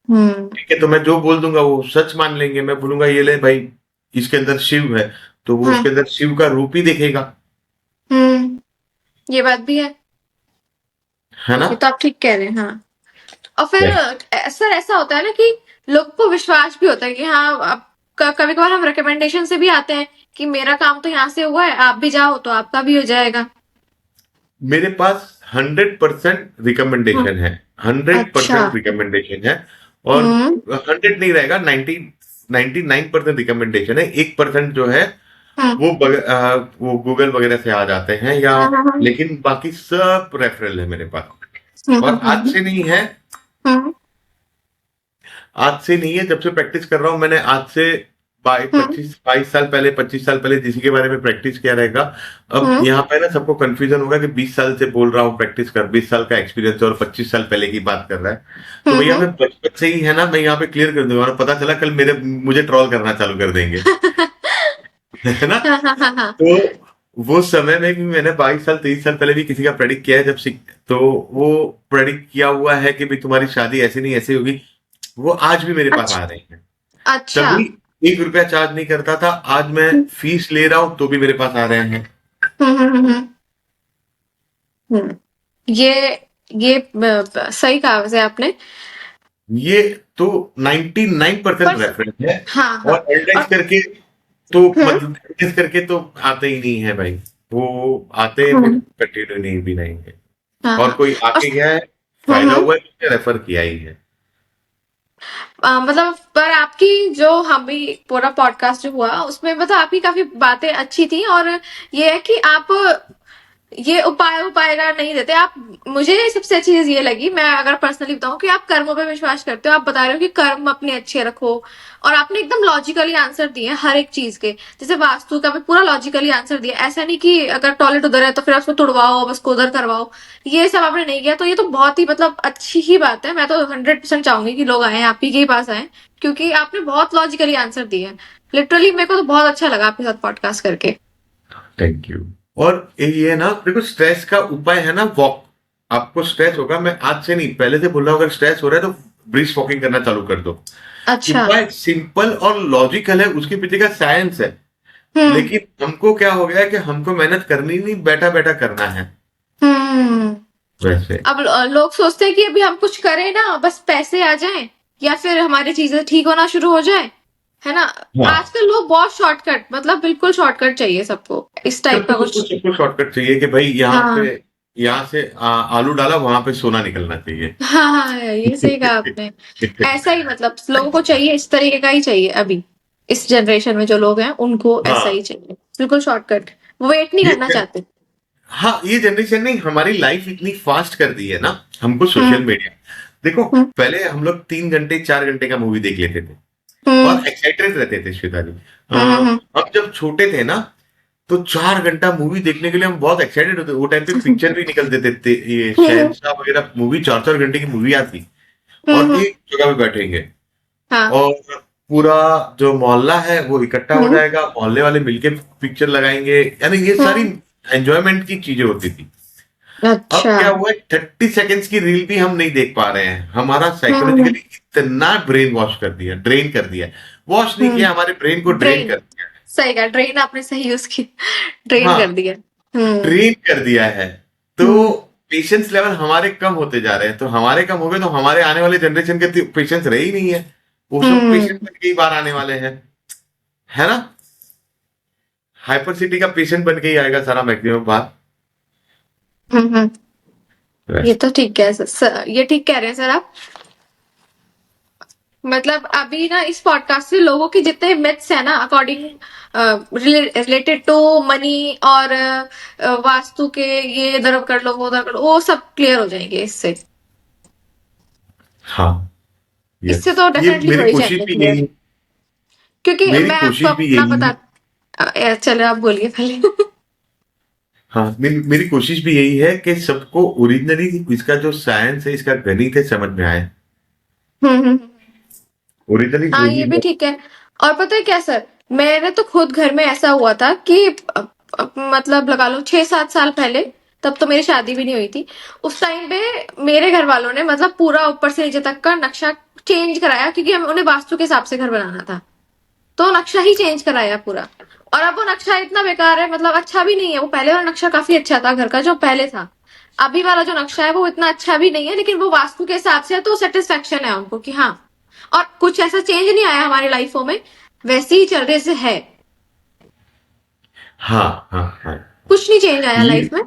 हम्म। ठीक है, तो मैं जो बोल दूंगा वो सच मान लेंगे। मैं बोलूंगा ये ले भाई, इसके अंदर शिव है, तो वो हम्म। उसके अंदर शिव का रूप ही दिखेगा। ये बात भी है। है ना? ये तो आप ठीक कह रहे हैं, हाँ। और फिर Yes. सर ऐसा होता है ना कि लोग को विश्वास भी होता है कि हाँ, अब कभी कभार हम रिकमेंडेशन से भी आते हैं कि मेरा काम तो यहाँ से हुआ है, आप भी जाओ तो आपका भी हो जाएगा। मेरे पास 100% हम्म। रिकमेंडेशन है, हंड्रेड अच्छा। परसेंट रिकमेंडेशन है। और हम्म। 100 नहीं रहेगा, 99% रिकमेंडेशन है। 1% जो है हम्म। वो गूगल वगैरह से आ जाते हैं, या हाँ, हाँ, हाँ। लेकिन बाकी सब रेफरल है मेरे पास। हम्म। और आज से नहीं है, हम्म। आज से नहीं है, जब से प्रैक्टिस कर रहा हूं मैंने। आज से हम्म। 25 साल पहले, 25 साल पहले जिसी के बारे में प्रैक्टिस किया रहेगा। अब हम्म। यहाँ पे ना सबको कंफ्यूजन होगा कि 20 साल से बोल रहा हूँ प्रैक्टिस कर, 20 साल का एक्सपीरियंस और 25 साल पहले की बात कर रहा है। तो भैया हम्म। मैं बचपन से ही है ना, मैं यहाँ पे क्लियर कर दूंगा, और पता चला कल मुझे ट्रोल करना चालू कर देंगे। है ना? हाँ, हाँ, हाँ, हाँ। तो वो समय में भी मैंने 22 साल 23 साल पहले भी किसी का प्रेडिक्ट किया है, जब सीख, तो वो प्रेडिक्ट किया हुआ है कि भाई तुम्हारी शादी ऐसी नहीं ऐसी होगी। वो आज भी मेरे पास अच्छा। आ रहे हैं। अच्छा। तभी 1 रुपया चार्ज नहीं करता था, आज मैं फीस ले रहा हूं तो भी मेरे पास आ रहे हैं। हम्म। हम्म। ये सही कहा वैसे आपने। ये तो 99% पर रेफरेंस है। हाँ, हाँ। और एडवर्टाइज और करके तो हम्म। मतलब एडवर्टाइज करके तो आते ही नहीं है भाई। वो आते हैं फिर हम्म। कंटिन्यू नहीं भी नहीं है। हाँ, और हाँ। कोई और आके गया है, हम्म। फायदा हुआ है, उसने रेफर किया ही है। मतलब पर आपकी जो हम भी पूरा पॉडकास्ट जो हुआ उसमें मतलब आपकी काफी बातें अच्छी थी, और ये है कि आप ये उपाय उपाय का नहीं देते आप। मुझे सबसे अच्छी चीज ये लगी, मैं अगर पर्सनली बताऊं, कि आप कर्मों पे विश्वास करते हो। आप बता रहे हो कि कर्म अपने अच्छे रखो, और आपने एकदम लॉजिकली आंसर दिए हैं हर एक चीज के। जैसे वास्तु का भी पूरा लॉजिकली आंसर दिया, ऐसा नहीं कि अगर टॉयलेट उधर है तो फिर उसको तुड़वाओ, बस को उधर करवाओ। ये सब आपने नहीं किया, तो ये तो बहुत ही मतलब अच्छी ही बात है। मैं तो 100% चाहूंगी कि लोग आए आप ही के पास आए, क्योंकि आपने बहुत लॉजिकली आंसर दिए हैं। लिटरली मेरे को तो बहुत अच्छा लगा आपके साथ पॉडकास्ट करके। Thank you. और ये ना देखो, स्ट्रेस का उपाय है ना वॉक। आपको स्ट्रेस होगा, मैं आज से नहीं पहले से बोल रहा हूँ, अगर स्ट्रेस हो रहा है तो ब्रिस्क वॉकिंग करना चालू कर दो। अच्छा। उपाय सिंपल और लॉजिकल है, उसके पीछे का साइंस है। हम्म। लेकिन हमको क्या हो गया है कि हमको मेहनत करनी नहीं, बैठा बैठा करना है हम्म। वैसे। अब लोग सोचते हैं कि अभी हम कुछ करें ना, बस पैसे आ जाएं या फिर हमारी चीजें ठीक होना शुरू हो जाए, है ना। हाँ, आजकल लोग बहुत शॉर्टकट, मतलब बिल्कुल शॉर्टकट चाहिए सबको, इस टाइप का कुछ। सबको शॉर्टकट चाहिए कि भाई हाँ, यहाँ से आलू डाला, वहां पे सोना निकलना चाहिए। हाँ, हाँ, ये सही कहा आपने। ऐसा ही मतलब लोगों को चाहिए, इस तरीके का ही चाहिए अभी। इस जनरेशन में जो लोग हैं उनको ऐसा हाँ, ही चाहिए, बिल्कुल शॉर्टकट। वो वेट नहीं ये करना चाहते। हाँ, ये जनरेशन ने हमारी लाइफ इतनी फास्ट कर दी है ना, हमको हम्म। Social media. देखो, हम्म। पहले हम लोग 3 घंटे 4 घंटे का मूवी देख लेते थे हम्म। और एक्साइटेड रहते थे, श्वेता जी। हम्म। हम जब छोटे थे ना, तो 4 घंटा मूवी देखने के लिए हम बहुत एक्साइटेड होते। वो टाइम पे पिक्चर भी निकल देते थे, ये हम्म। शहंशाह वगैरह मूवी 4-4 घंटे की मूवी आती। और हम्म। एक जगह पे बैठेंगे, हाँ। और पूरा जो मोहल्ला है वो इकट्ठा हो हम्म। जाएगा, मोहल्ले वाले मिलके पिक्चर लगाएंगे। यानी ये सारी हम्म। एंजॉयमेंट की चीजें होती थी। अब अच्छा। क्या हुआ है, 30 सेकेंड्स की रील भी हम नहीं देख पा रहे हैं। हमारा हम्म। साइकोलॉजिकली इतना ब्रेन वॉश कर दिया, ड्रेन कर दिया। वॉश नहीं किया, हमारे ब्रेन को ड्रेन ड्रेन। कर दिया। सही कहा, ड्रेन आपने सही यूज की। ड्रेन कर हाँ, दिया। हम्म। ड्रेन कर दिया है। तो हम्म। पेशेंस लेवल हमारे कम होते जा रहे हैं, तो हमारे कम हो गए तो हमारे आने वाले जनरेशन के पेशेंस रहे ही नहीं है। वो सब पेशेंट हम्म। बन के ही बाहर आने वाले हैं। है ना? हाइपर सिटी का पेशेंट बन के ही आएगा सारा मैक्सिमम बाहर। हम्म। ये बस। तो ठीक है सर, ये ठीक कह रहे हैं सर आप। मतलब अभी ना इस पॉडकास्ट से लोगों के जितने मिथ्स है ना अकॉर्डिंग रिलेटेड टू मनी और वास्तु के, ये इधर कर लो वो उधर कर लो, वो सब क्लियर हो जाएंगे इससे। हाँ, इससे यस, तो ये डेफिनेटली हो मेरी ही कोशिश जाएंगे भी क्लियर। यही क्योंकि मेरी मैं आपको कोशिश भी अपना यही बता, है। चलो आप बोलिए पहले। हाँ, मेरी कोशिश भी यही है कि सबको ओरिजिनली इसका जो साइंस है, इसका गणित है, समझ में आए। हम्म। ओरिजिनली हाँ वही ये भी है। ठीक है। और पता है क्या सर, मेरे तो खुद घर में ऐसा हुआ था कि मतलब लगा लो 6-7 साल पहले, तब तो मेरी शादी भी नहीं हुई थी। उस टाइम पे मेरे घर वालों ने मतलब पूरा ऊपर से नीचे तक का नक्शा चेंज कराया, क्योंकि हम उन्हें वास्तु के हिसाब से घर बनाना था। तो नक्शा ही चेंज कराया पूरा। और अब वो नक्शा इतना बेकार है, मतलब अच्छा भी नहीं है। वो पहले वाला नक्शा काफी अच्छा था घर का जो पहले था। अभी वाला जो नक्शा है वो इतना अच्छा भी नहीं है, लेकिन वो वास्तु के हिसाब से है तो सेटिस्फेक्शन है उनको कि हाँ। और कुछ ऐसा चेंज नहीं आया हमारी लाइफों में, वैसे ही चल रहे से है। हाँ, हाँ, हाँ। कुछ नहीं चेंज आया ये लाइफ में,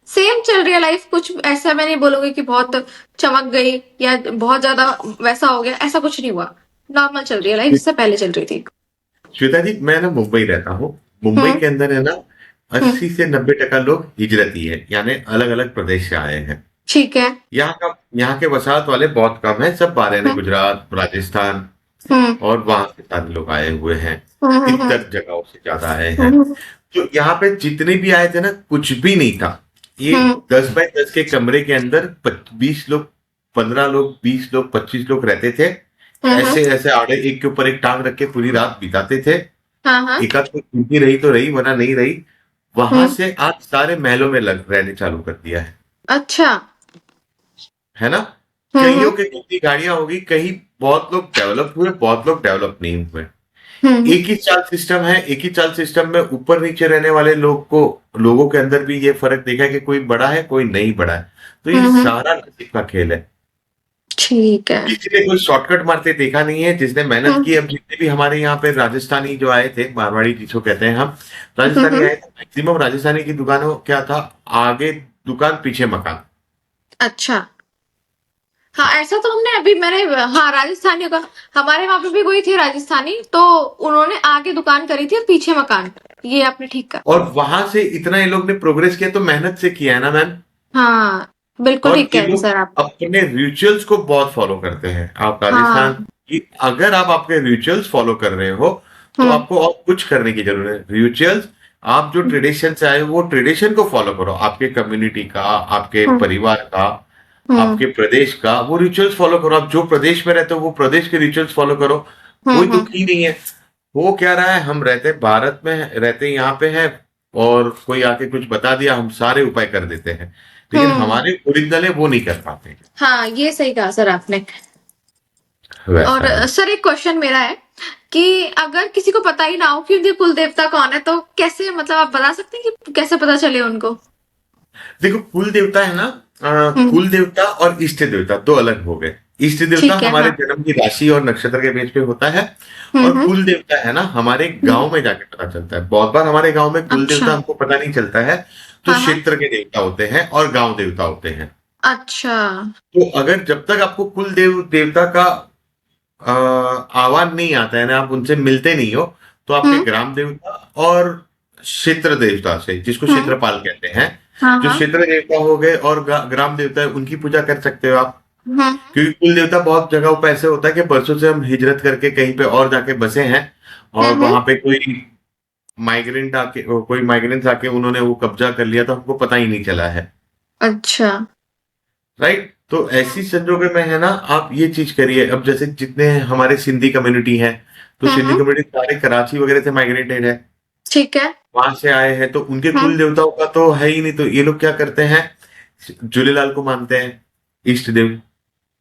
सेम चल रही है लाइफ। कुछ ऐसा मैं नहीं बोलूंगी कि बहुत चमक गई या बहुत ज्यादा वैसा हो गया, ऐसा कुछ नहीं हुआ। नॉर्मल चल रही है लाइफ, जिससे पहले चल रही थी। श्वेता जी, मैं ना मुंबई रहता हूँ। मुंबई हम्म। के अंदर है ना, हम्म। 80 से 90% लोग हिजरती है, यानी अलग अलग प्रदेश से आए हैं। ठीक है। यहाँ के वसाहत वाले बहुत कम है, सब बाहर ने हम्म। गुजरात, राजस्थान हम्म। और वहां से सारे लोग आए हुए हैं। हम्म। हम्म। इतर जगहों से ज्यादा आए हैं। हम्म। तो यहाँ पे जितने भी आए थे ना, कुछ भी नहीं था। ये हम्म। 10 बाय 10 के कमरे के अंदर 20 लोग, 15 लोग, 20 लोग, 25 लोग रहते थे। हम्म। ऐसे ऐसे आड़े एक के ऊपर एक टांग रख के पूरी रात बिताते थे। हाँ हाँ। एकाध कोई कुर्सी रही तो रही, वरना नहीं रही। वहां हम्म। से आज सारे महलों में लग रहने चालू कर दिया अच्छा। है ना। कईयों हम्म। के कितनी गाड़ियां होगी, कहीं बहुत लोग डेवलप हुए, बहुत लोग डेवलप नहीं हुए। हम्म। एक ही चाल सिस्टम है, एक ही चाल सिस्टम में ऊपर नीचे रहने वाले लोगों के अंदर भी ये फर्क देखा है कि कोई बड़ा है, कोई नहीं बड़ा है। तो ये हम्म। सारा नसीब का खेल है। ठीक है। किसी ने कोई शॉर्टकट मारते देखा नहीं है, जिसने मेहनत हम्म। की। अब जितने भी हमारे यहाँ पे राजस्थानी जो आए थे, मारवाड़ी जिसको कहते हैं हम, राजस्थानी हम्म। आए थे, मैक्सिमम राजस्थानी की दुकानों क्या था, आगे दुकान पीछे मकान। अच्छा। हाँ ऐसा तो हमने अभी मैंने, हाँ राजस्थानी का, हमारे वहां पे भी कोई थे राजस्थानी, तो उन्होंने आगे दुकान करी थी और पीछे मकान। ये आपने ठीक कहा। और वहां से इतना ये लोग ने प्रोग्रेस किया तो मेहनत से किया है ना मैम। हाँ बिल्कुल और ठीक ये कह रहे हैं लोग सर आप। अपने रिचुअल्स को बहुत फॉलो करते हैं। आप राजस्थान हाँ। की, अगर आप आपके रिचुअल्स फॉलो कर रहे हो तो हम्म। आपको और कुछ करने की जरूरत है। रिचुअल्स, आप जो ट्रेडिशन से आए हो, वो ट्रेडिशन को फॉलो करो। आपके कम्युनिटी का, आपके हम्म। परिवार का, हम्म। आपके प्रदेश का, वो रिचुअल्स फॉलो करो। आप जो प्रदेश में रहते हो वो प्रदेश के रिचुअल्स फॉलो करो। कोई हम्म। दुखी नहीं है। वो क्या रहा है, हम रहते भारत में रहते यहाँ पे हैं, और कोई आके कुछ बता दिया, हम सारे उपाय कर देते हैं। लेकिन हम्म। हमारे ओरिजिनल है वो नहीं कर पाते। हाँ ये सही कहा सर आपने। और वैसा है। सर एक क्वेश्चन मेरा है कि अगर किसी को पता ही ना हो कि उनके कुल देवता कौन है, तो कैसे, मतलब आप बता सकते हैं कि कैसे पता चले उनको? देखो, कुल देवता है ना, हम्म। कुल देवता और इष्ट देवता दो अलग हो गए। इष्ट देवता ठीक है। हमारे हाँ। जन्म की राशि और नक्षत्र के बेस पे होता है। और हम्म। कुल देवता है ना, हमारे हम्म। गांव में जाके पता चलता है। बहुत बार हमारे गांव में कुल अच्छा। देवता हमको पता नहीं चलता है। तो हाँ हाँ। क्षेत्र के देवता होते हैं और गांव देवता होते हैं। अच्छा। तो अगर जब तक आपको कुल देवता का आह्वान नहीं आता है ना, आप उनसे मिलते नहीं हो, तो आपके हम्म। ग्राम देवता और क्षेत्र देवता से, जिसको हम्म। क्षेत्रपाल कहते हैं, हाँ जो हाँ। क्षेत्र देवता हो गए और ग्राम देवता है, उनकी पूजा कर सकते हो आप। हम्म। क्योंकि कुल देवता बहुत जगहों पे ऐसे होता है कि बरसों से हम हिजरत करके कहीं पे और जाके बसे हैं, और हम्म। वहां पे कोई माइग्रेंट आके उन्होंने वो कब्जा कर लिया, तो हमको पता ही नहीं चला है। अच्छा। राइट। तो ऐसी संजोगों में है ना, आप ये चीज करिए। अब जैसे जितने हमारे सिंधी कम्युनिटी है, तो सिंधी हम्म। कम्युनिटी सारे कराची वगैरह से माइग्रेटेड है, ठीक है। वहां से आए हैं। तो उनके कुल हम्म। देवताओं का तो है ही नहीं। तो ये लोग क्या करते हैं, झूलेलाल को मानते हैं इष्ट देव।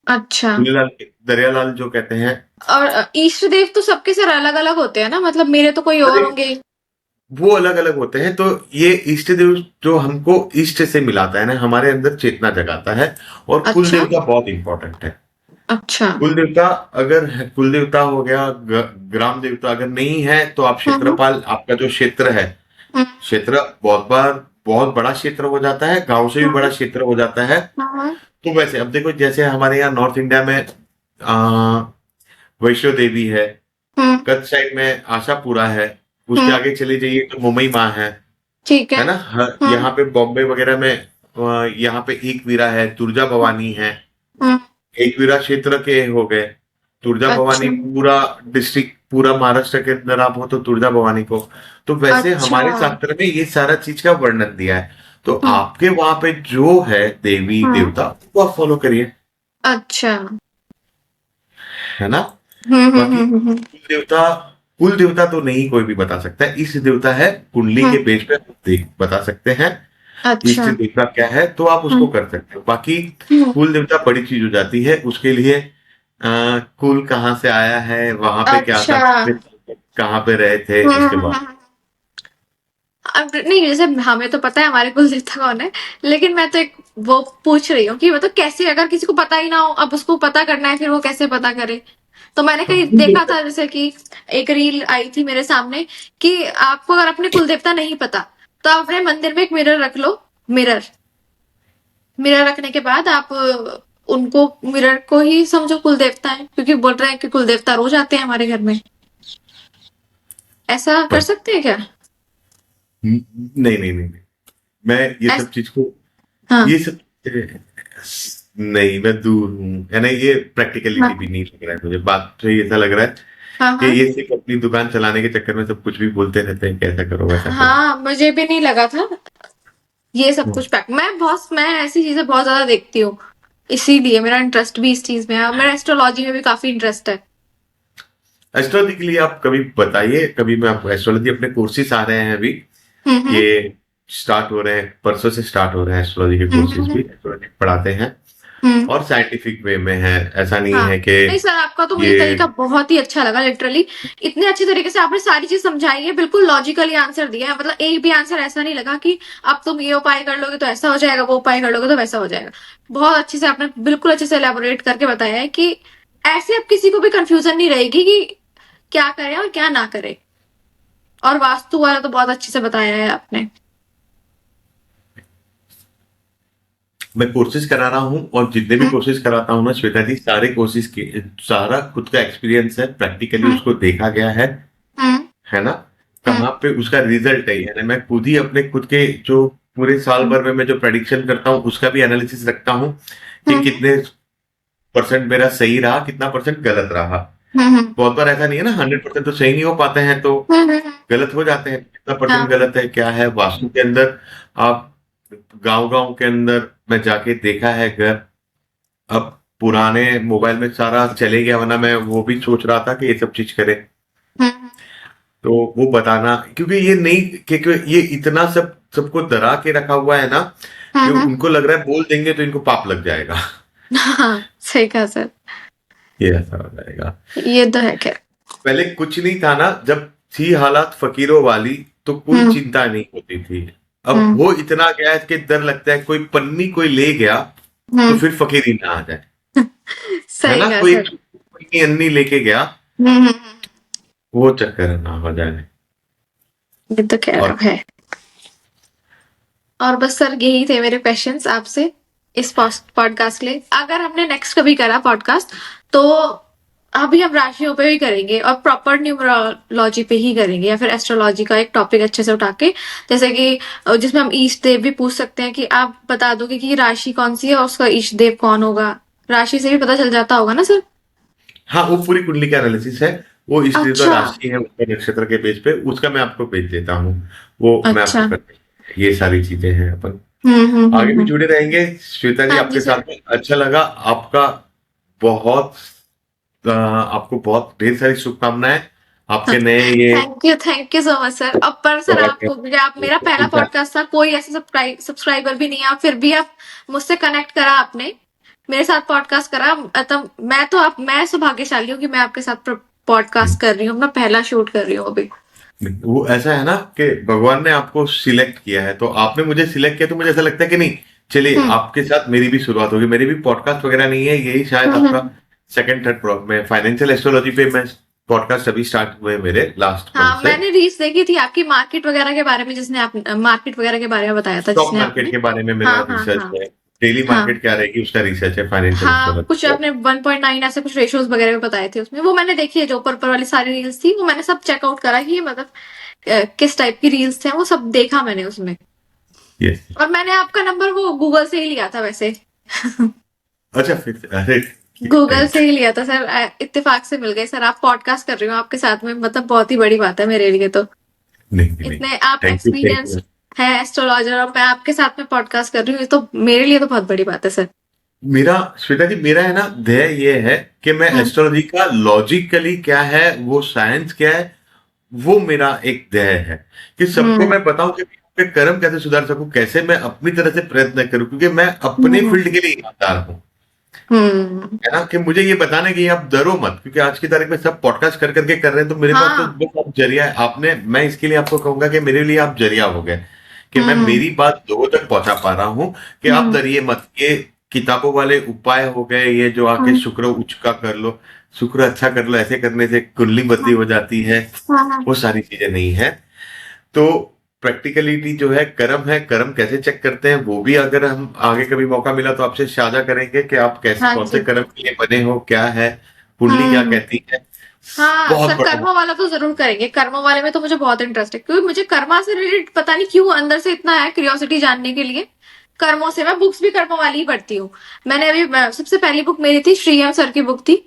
अच्छा। झूलेलाल, दरियालाल जो कहते हैं। और इष्ट देव तो सबके सर अलग अलग होते हैं ना, मतलब मेरे तो कोई और अरे, होंगे। वो अलग अलग होते हैं। तो ये इष्ट देव जो हमको इष्ट से मिलाता है ना, हमारे अंदर चेतना जगाता है। और कुल अच्छा। देवता बहुत इंपॉर्टेंट है। अच्छा। कुल देवता, अगर कुल देवता हो गया, ग्राम देवता अगर नहीं है, तो आप हम्म। क्षेत्रपाल, आपका जो क्षेत्र है, हम्म। क्षेत्र बहुत बार बहुत बड़ा क्षेत्र हो जाता है, गांव से भी बड़ा हम्म। क्षेत्र हो जाता है। हम्म। तो वैसे अब देखो, जैसे हमारे यहाँ नॉर्थ इंडिया में वैष्णो देवी है, हम्म। कच्छ साइड में आशापुरा है, उसके हम्म। आगे चले जाइए तो मुंबई माँ ठीक है। है ना। हम्म। यहाँ पे बॉम्बे वगैरह में यहाँ पे एकवीरा है, तुळजा भवानी है। हम्म। एकवीरा क्षेत्र के हो गए, तुळजा भवानी अच्छा। पूरा डिस्ट्रिक्ट, पूरा महाराष्ट्र के अंदर आप हो तो तुळजा भवानी को। तो वैसे अच्छा। हमारे शास्त्र में ये सारा चीज का वर्णन दिया है। तो हम्म। आपके वहां पे जो है देवी हम्म। देवता वो आप फॉलो करिए, अच्छा। है ना। बाकी कुल देवता तो नहीं कोई भी बता सकता है, इष्ट देवता है कुंडली के हम्म। बेस पे आप देख बता सकते हैं। इष्ट अच्छा। देवता क्या है तो आप उसको हम्म। कर सकते हो। बाकी हम्म। कुल देवता बड़ी चीज हो जाती है, उसके लिए कुल कहाँ से आया है, वहां पे क्या था, अच्छा। कहाँ पे रहे थे, हम्म। उसके बाद। अब नहीं, जैसे हमें तो पता है हमारे कुल देवता कौन है, लेकिन मैं तो एक वो पूछ रही हूँ कि मतलब कैसे, अगर किसी को पता ही ना हो, अब उसको पता करना है, फिर वो कैसे पता करे। तो मैंने कहीं कुल देखा देवता था, जैसे कि एक रील आई थी मेरे सामने कि आपको अगर अपने कुल देवता नहीं पता तो आप अपने मंदिर में एक मिरर रख लो। मिरर मिरर रखने के बाद आप उनको, मिरर को ही समझो कुल देवता है, क्योंकि बोल रहे हैं कि कुल देवता रोज आते हैं हमारे घर में। ऐसा कर पर सकते हैं क्या? नहीं नहीं नहीं नहीं, मैं ये ऐस सब चीज को, हाँ। ये सब नहीं, मैं दूर हूँ, है ना। ये प्रैक्टिकलिटी भी हाँ। नहीं लग रहा है मुझे, बात तो ये ऐसा लग रहा है हाँ। कि हाँ। ये सिर्फ अपनी दुकान चलाने के चक्कर में सब कुछ भी बोलते रहते हैं कि ऐसा करो वैसा करो। हाँ, मुझे भी नहीं लगा था ये सब हम्म। कुछ पैक। मैं ऐसी चीजें बहुत ज्यादा देखती हूँ, इसीलिए मेरा इंटरेस्ट भी इस चीज में है, और मेरा एस्ट्रोलॉजी में भी काफी इंटरेस्ट है। एस्ट्रोलॉजी के लिए आप कभी बताइए, कभी मैं आपको एस्ट्रोलॉजी, अपने कोर्सेज आ रहे हैं अभी, हम्म। ये स्टार्ट हो रहे हैं, परसों से स्टार्ट हो रहे हैं एस्ट्रोलॉजी के कोर्सेज भी, हम्म। एस्ट्रोलॉजी पढ़ाते हैं हम्म। और साइंटिफिक वे में है, ऐसा नहीं हाँ। है कि नहीं सर, आपका तो मुझे ये। तरीका बहुत ही अच्छा लगा, लिटरली। इतने अच्छे तरीके से आपने सारी चीज समझाई है, बिल्कुल लॉजिकली आंसर दिया है, मतलब एक भी आंसर ऐसा नहीं लगा कि अब तुम ये उपाय कर लोगे तो ऐसा हो जाएगा, वो उपाय कर लोगे तो वैसा हो जाएगा। बहुत अच्छे से आपने बिल्कुल अच्छे से एलेबोरेट करके बताया है कि ऐसे अब किसी को भी कंफ्यूजन नहीं रहेगी कि क्या करें और क्या ना करें। और वास्तु वाला तो बहुत अच्छे से बताया है आपने। मैं कोर्सेज करा रहा हूँ और जितने भी हम्म। कोर्सेज कराता हूँ ना श्वेता जी, सारे कोर्सेज के सारा खुद का एक्सपीरियंस है, प्रैक्टिकली हम्म। उसको देखा गया हम्म। है ना। हम्म। कहाँ पे उसका रिजल्ट है, यानी मैं खुद ही अपने खुद के जो पूरे साल हम्म। भर में मैं जो प्रेडिक्शन करता हूँ उसका भी एनालिसिस रखता हूँ कि हम्म। कितने परसेंट मेरा सही रहा, कितना परसेंट गलत रहा। हम्म। बहुत बार ऐसा नहीं है ना, 100% तो सही नहीं हो पाते हैं, तो हम्म। गलत हो जाते हैं। कितना परसेंट हाँ। गलत है, क्या है वास्तु के अंदर। आप गांव गांव के अंदर मैं जाके देखा है घर, अब पुराने मोबाइल में सारा चले गया, वरना मैं वो भी सोच रहा था कि ये सब चीज करें। हम्म। तो वो बताना, क्योंकि ये नहीं, क्योंकि ये इतना सब सबको डरा के रखा हुआ है ना, कि हम्म। उनको लग रहा है बोल देंगे तो इनको पाप लग जाएगा। हाँ, सही कहा सर। ये ऐसा हो जाएगा। ये तो है खैर। पहले कुछ नहीं था ना, जब थी हालात फकीरों वाली तो कोई हम्म। चिंता नहीं होती थी। अब हम्म। वो इतना गया है कि डर लगता है कोई पन्नी कोई ले गया तो हम्म। फिर फकीरी ना आ जाए, है सही ना। कहा कोई सर। पन्नी अन्नी लेके गया, हम्म। वो चक्कर ना हो जाए। ये तो खैर और अब है। और बस सर यही थे मेरे क्वेश्चंस आपसे इस पॉडकास्ट के लिए। अगर हमने नेक्स्ट कभी करा पॉडकास्ट तो अभी हम राशियों पे ही करेंगे और प्रॉपर न्यूमरोलॉजी पे ही करेंगे, या फिर एस्ट्रोलॉजी का एक टॉपिक अच्छे से उठा के, जैसे कि जिसमें हम ईष्ट देव भी पूछ सकते हैं कि आप बता दोगे कि राशि कौन सी है और उसका ईष्ट देव कौन होगा। राशि से भी पता चल जाता होगा ना सर? हाँ, वो पूरी कुंडली का एनालिसिस है, वो इस देवता अच्छा। राशि है उसके नक्षत्र के बेस पे, उसका मैं आपको भेज देता हूँ। वो मैं आपको अच्छा। कर, ये सारी चीजें हैं अपन आगे भी हम्म। जुड़े रहेंगे। श्वेता जी हाँ जी आपके सर। साथ में अच्छा लगा, आपका बहुत आपको बहुत ढेर सारी शुभकामनाएं, आपके नए ये thank you so much sir. अब पर सर आपको, मुझे आप, मेरा पहला इंसान। पॉडकास्ट था, कोई ऐसे सब्सक्राइबर भी नहीं है, फिर भी आप मुझसे कनेक्ट करा आपने, मेरे साथ पॉडकास्ट करा। मतलब मैं सौभाग्यशाली हूँ कि मैं आपके साथ पॉडकास्ट कर रही हूँ, अपना पहला शूट कर रही हूँ अभी। वो ऐसा है ना कि भगवान ने आपको सिलेक्ट किया है, तो आपने मुझे सिलेक्ट किया, तो मुझे ऐसा लगता है कि नहीं, चलिए हम्म। आपके साथ मेरी भी शुरुआत होगी। मेरी भी पॉडकास्ट वगैरह नहीं है, यही शायद आपका हम्म। सेकंड थर्ड में फाइनेंशियल एस्ट्रोलॉजी पे मैं पॉडकास्ट अभी स्टार्ट हुए मेरे लास्ट मंथ हाँ, से। मैंने रील्स देखी थी आपकी मार्केट वगैरह के बारे में, जिसने आप मार्केट वगैरह के बारे में बताया था स्टॉक जिसने मार्केट आपने। के बारे में मेरा हाँ हाँ रिसर्च हाँ। है, डेली हाँ मार्केट क्या रहेगी उसका रिसर्च है, फाइनेंशियल हाँ, कुछ इंस्ट्रूमेंट। आपने 1.9 ऐसे कुछ रेशियोज वगैरह भी बताए थे उसमें, वो मैंने देखी है, जो ऊपर ऊपर वाली सारी रील्स थी वो मैंने सब चेकआउट करा कि ये मतलब किस टाइप की रील्स थे, वो सब देखा मैंने उसमें। यस। और मैंने आपका नंबर वो गूगल से ही लिया था वैसे। अच्छा, फिर अरे गूगल से थैंक ही लिया था सर, इत्तेफाक से मिल गए सर। आप पॉडकास्ट कर रहे हो आपके साथ में, मतलब बहुत ही बड़ी बात है मेरे लिए तो। नहीं नहीं, इतने आप thank you thank experience you. है एस्ट्रोलॉजर, और मैं आपके साथ में पॉडकास्ट कर रही हूँ, ये तो मेरे लिए तो बहुत बड़ी बात है सर। मेरा, श्वेता जी, मेरा है ना ध्येय ये है कि मैं हम्म। एस्ट्रोलॉजी का लॉजिकली क्या है, वो साइंस क्या है, वो मेरा एक ध्येय है कि सबको हम्म। मैं बताऊं कि मैं अपने कर्म कैसे सुधार सकूं, कैसे मैं अपनी तरह से प्रयत्न करूं, क्योंकि मैं अपने हम्म। फील्ड के लिए ईमानदार हूं। हम्म। है ना, कि मुझे ये बताना है कि आप डरो मत, क्योंकि आज की तारीख में सब पॉडकास्ट कर करके कर रहे हैं, तो मेरे पास तो हाँ। बस आप जरिया है। आपने, मैं इसके लिए आपको कहूंगा कि मेरे लिए आप जरिया हो गए, कि मैं हम्म। मेरी बात लोगों तक पहुंचा पा रहा हूं, कि आप हम्म। डरिए मत। ये किताबों वाले उपाय हो गए, ये जो आके हम्म। शुक्र उचका कर लो, शुक्र अच्छा कर लो, ऐसे करने से कुंडली बदली हो जाती है, हाँ हाँ। वो सारी चीजें नहीं है। तो प्रैक्टिकलिटी जो है, कर्म कैसे चेक करते हैं, वो भी अगर हम आगे कभी मौका मिला तो आपसे साझा करेंगे कि आप कैसे, हाँ कौन से जी। कर्म के लिए बने हो, क्या है कुंडली, क्या हम्म। कहती है। हाँ बहुत सर, बड़ा। कर्मा वाला तो जरूर करेंगे। कर्मा वाले में तो मुझे बहुत इंटरेस्ट है, क्योंकि मुझे कर्मा से रिलेटेड पता नहीं क्यों अंदर से इतना है क्यूरियोसिटी जानने के लिए। कर्मों से मैं बुक्स भी कर्मा वाली ही पढ़ती हूँ। मैंने अभी सबसे पहली बुक मेरी थी, श्री एम सर की बुक थी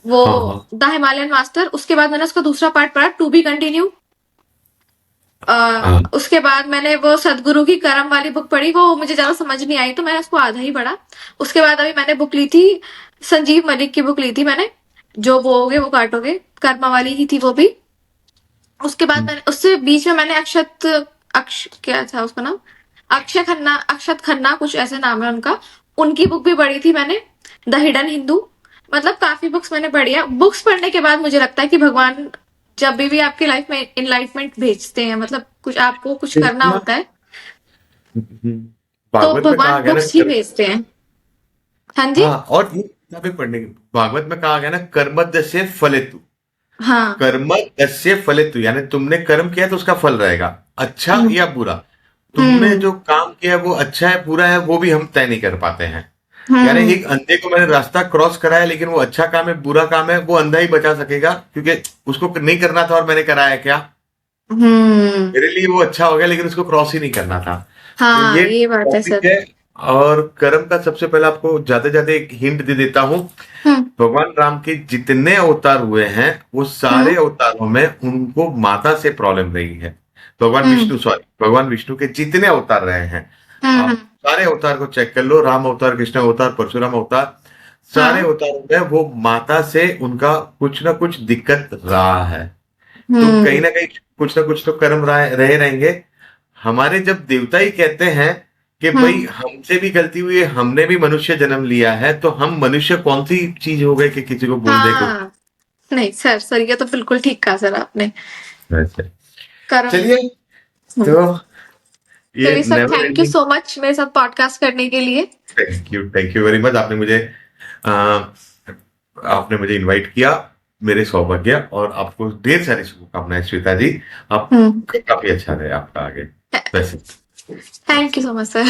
वो, हाँ हाँ द हिमालयन मास्टर। उसके बाद मैंने उसका दूसरा पार्ट पढ़ा, टू बी कंटिन्यू। हाँ। उसके बाद मैंने वो सदगुरु की करम वाली बुक पढ़ी, वो मुझे ज्यादा समझ नहीं आई तो मैंने उसको आधा ही पढ़ा। उसके बाद अभी मैंने बुक ली थी, संजीव मलिक की बुक ली थी मैंने, जो बोओगे वो काटोगे, कर्मा वाली ही थी वो भी। उसके बाद मैंने उससे बीच में मैंने क्या था उसका नाम, अक्षत खन्ना कुछ ऐसे नाम है उनका, उनकी बुक भी पढ़ी थी मैंने, द हिडन हिंदू। मतलब काफी बुक्स मैंने पढ़ी है। बुक्स पढ़ने के बाद मुझे लगता है कि भगवान जब भी आपकी लाइफ में इनलाइटमेंट भेजते हैं, मतलब कुछ आपको कुछ करना इतना होता है, तो भागवत में कहा भगवान गया ना बुक्स ही भेजते हैं। हाँ जी। हाँ, और ये किताबें पढ़ने की, भागवत में कहा गया ना, कर्मद्य फलेतु, हाँ। कर्मद्य फलेतु, यानी तुमने कर्म किया तो उसका फल रहेगा, अच्छा हम्म। या बुरा। तुमने हम्म। जो काम किया वो अच्छा है बुरा है, वो भी हम तय नहीं कर पाते हैं। यानी हम्म। एक अंधे को मैंने रास्ता क्रॉस कराया, लेकिन वो अच्छा काम है बुरा काम है, वो अंधा ही बचा सकेगा, क्योंकि उसको नहीं करना था और मैंने कराया क्या, हम्म। मेरे लिए वो अच्छा हो गया, लेकिन उसको क्रॉस ही नहीं करना था। तो हाँ ये ये बात है टॉपिक सर। है। और कर्म का सबसे पहले आपको ज्यादा ज्यादा एक हिंट दे देता हूँ। हम्म। भगवान राम के जितने अवतार हुए हैं, वो सारे हम्म। अवतारों में उनको माता से प्रॉब्लम रही है। भगवान हम्म। विष्णु, सॉरी, भगवान विष्णु के जितने अवतार रहे हैं, हम्म। आप सारे अवतार को चेक कर लो, राम अवतार, कृष्ण अवतार, परशुराम अवतार, सारे हाँ। अवतारों में वो माता से उनका कुछ ना कुछ दिक्कत रहा है। तो कहीं हम्म। ना कहीं कुछ ना कुछ तो कर्म रहे रहेंगे। हमारे जब देवता ही कहते हैं कि भाई हम्म। हमसे भी गलती हुई है, हमने भी मनुष्य जन्म लिया है, तो हम मनुष्य कौन सी चीज हो गए कि किसी को बोल दे कुछ। हाँ। नहीं सर, सर ये तो बिल्कुल ठीक कहा सर आपने। वैसे कर्म। चलिए, हम्म। तो ये चलिए sir, never thank you ending. So much मेरे साथ पॉडकास्ट करने के लिए। Thank you very much. आ, आपने मुझे इनवाइट किया, मेरे सौभाग्य, और आपको ढेर सारी शुभकामनाएं श्वेता जी। आप हम्म। काफी अच्छा रहे आपका आगे, वैसे। Thank you so much sir.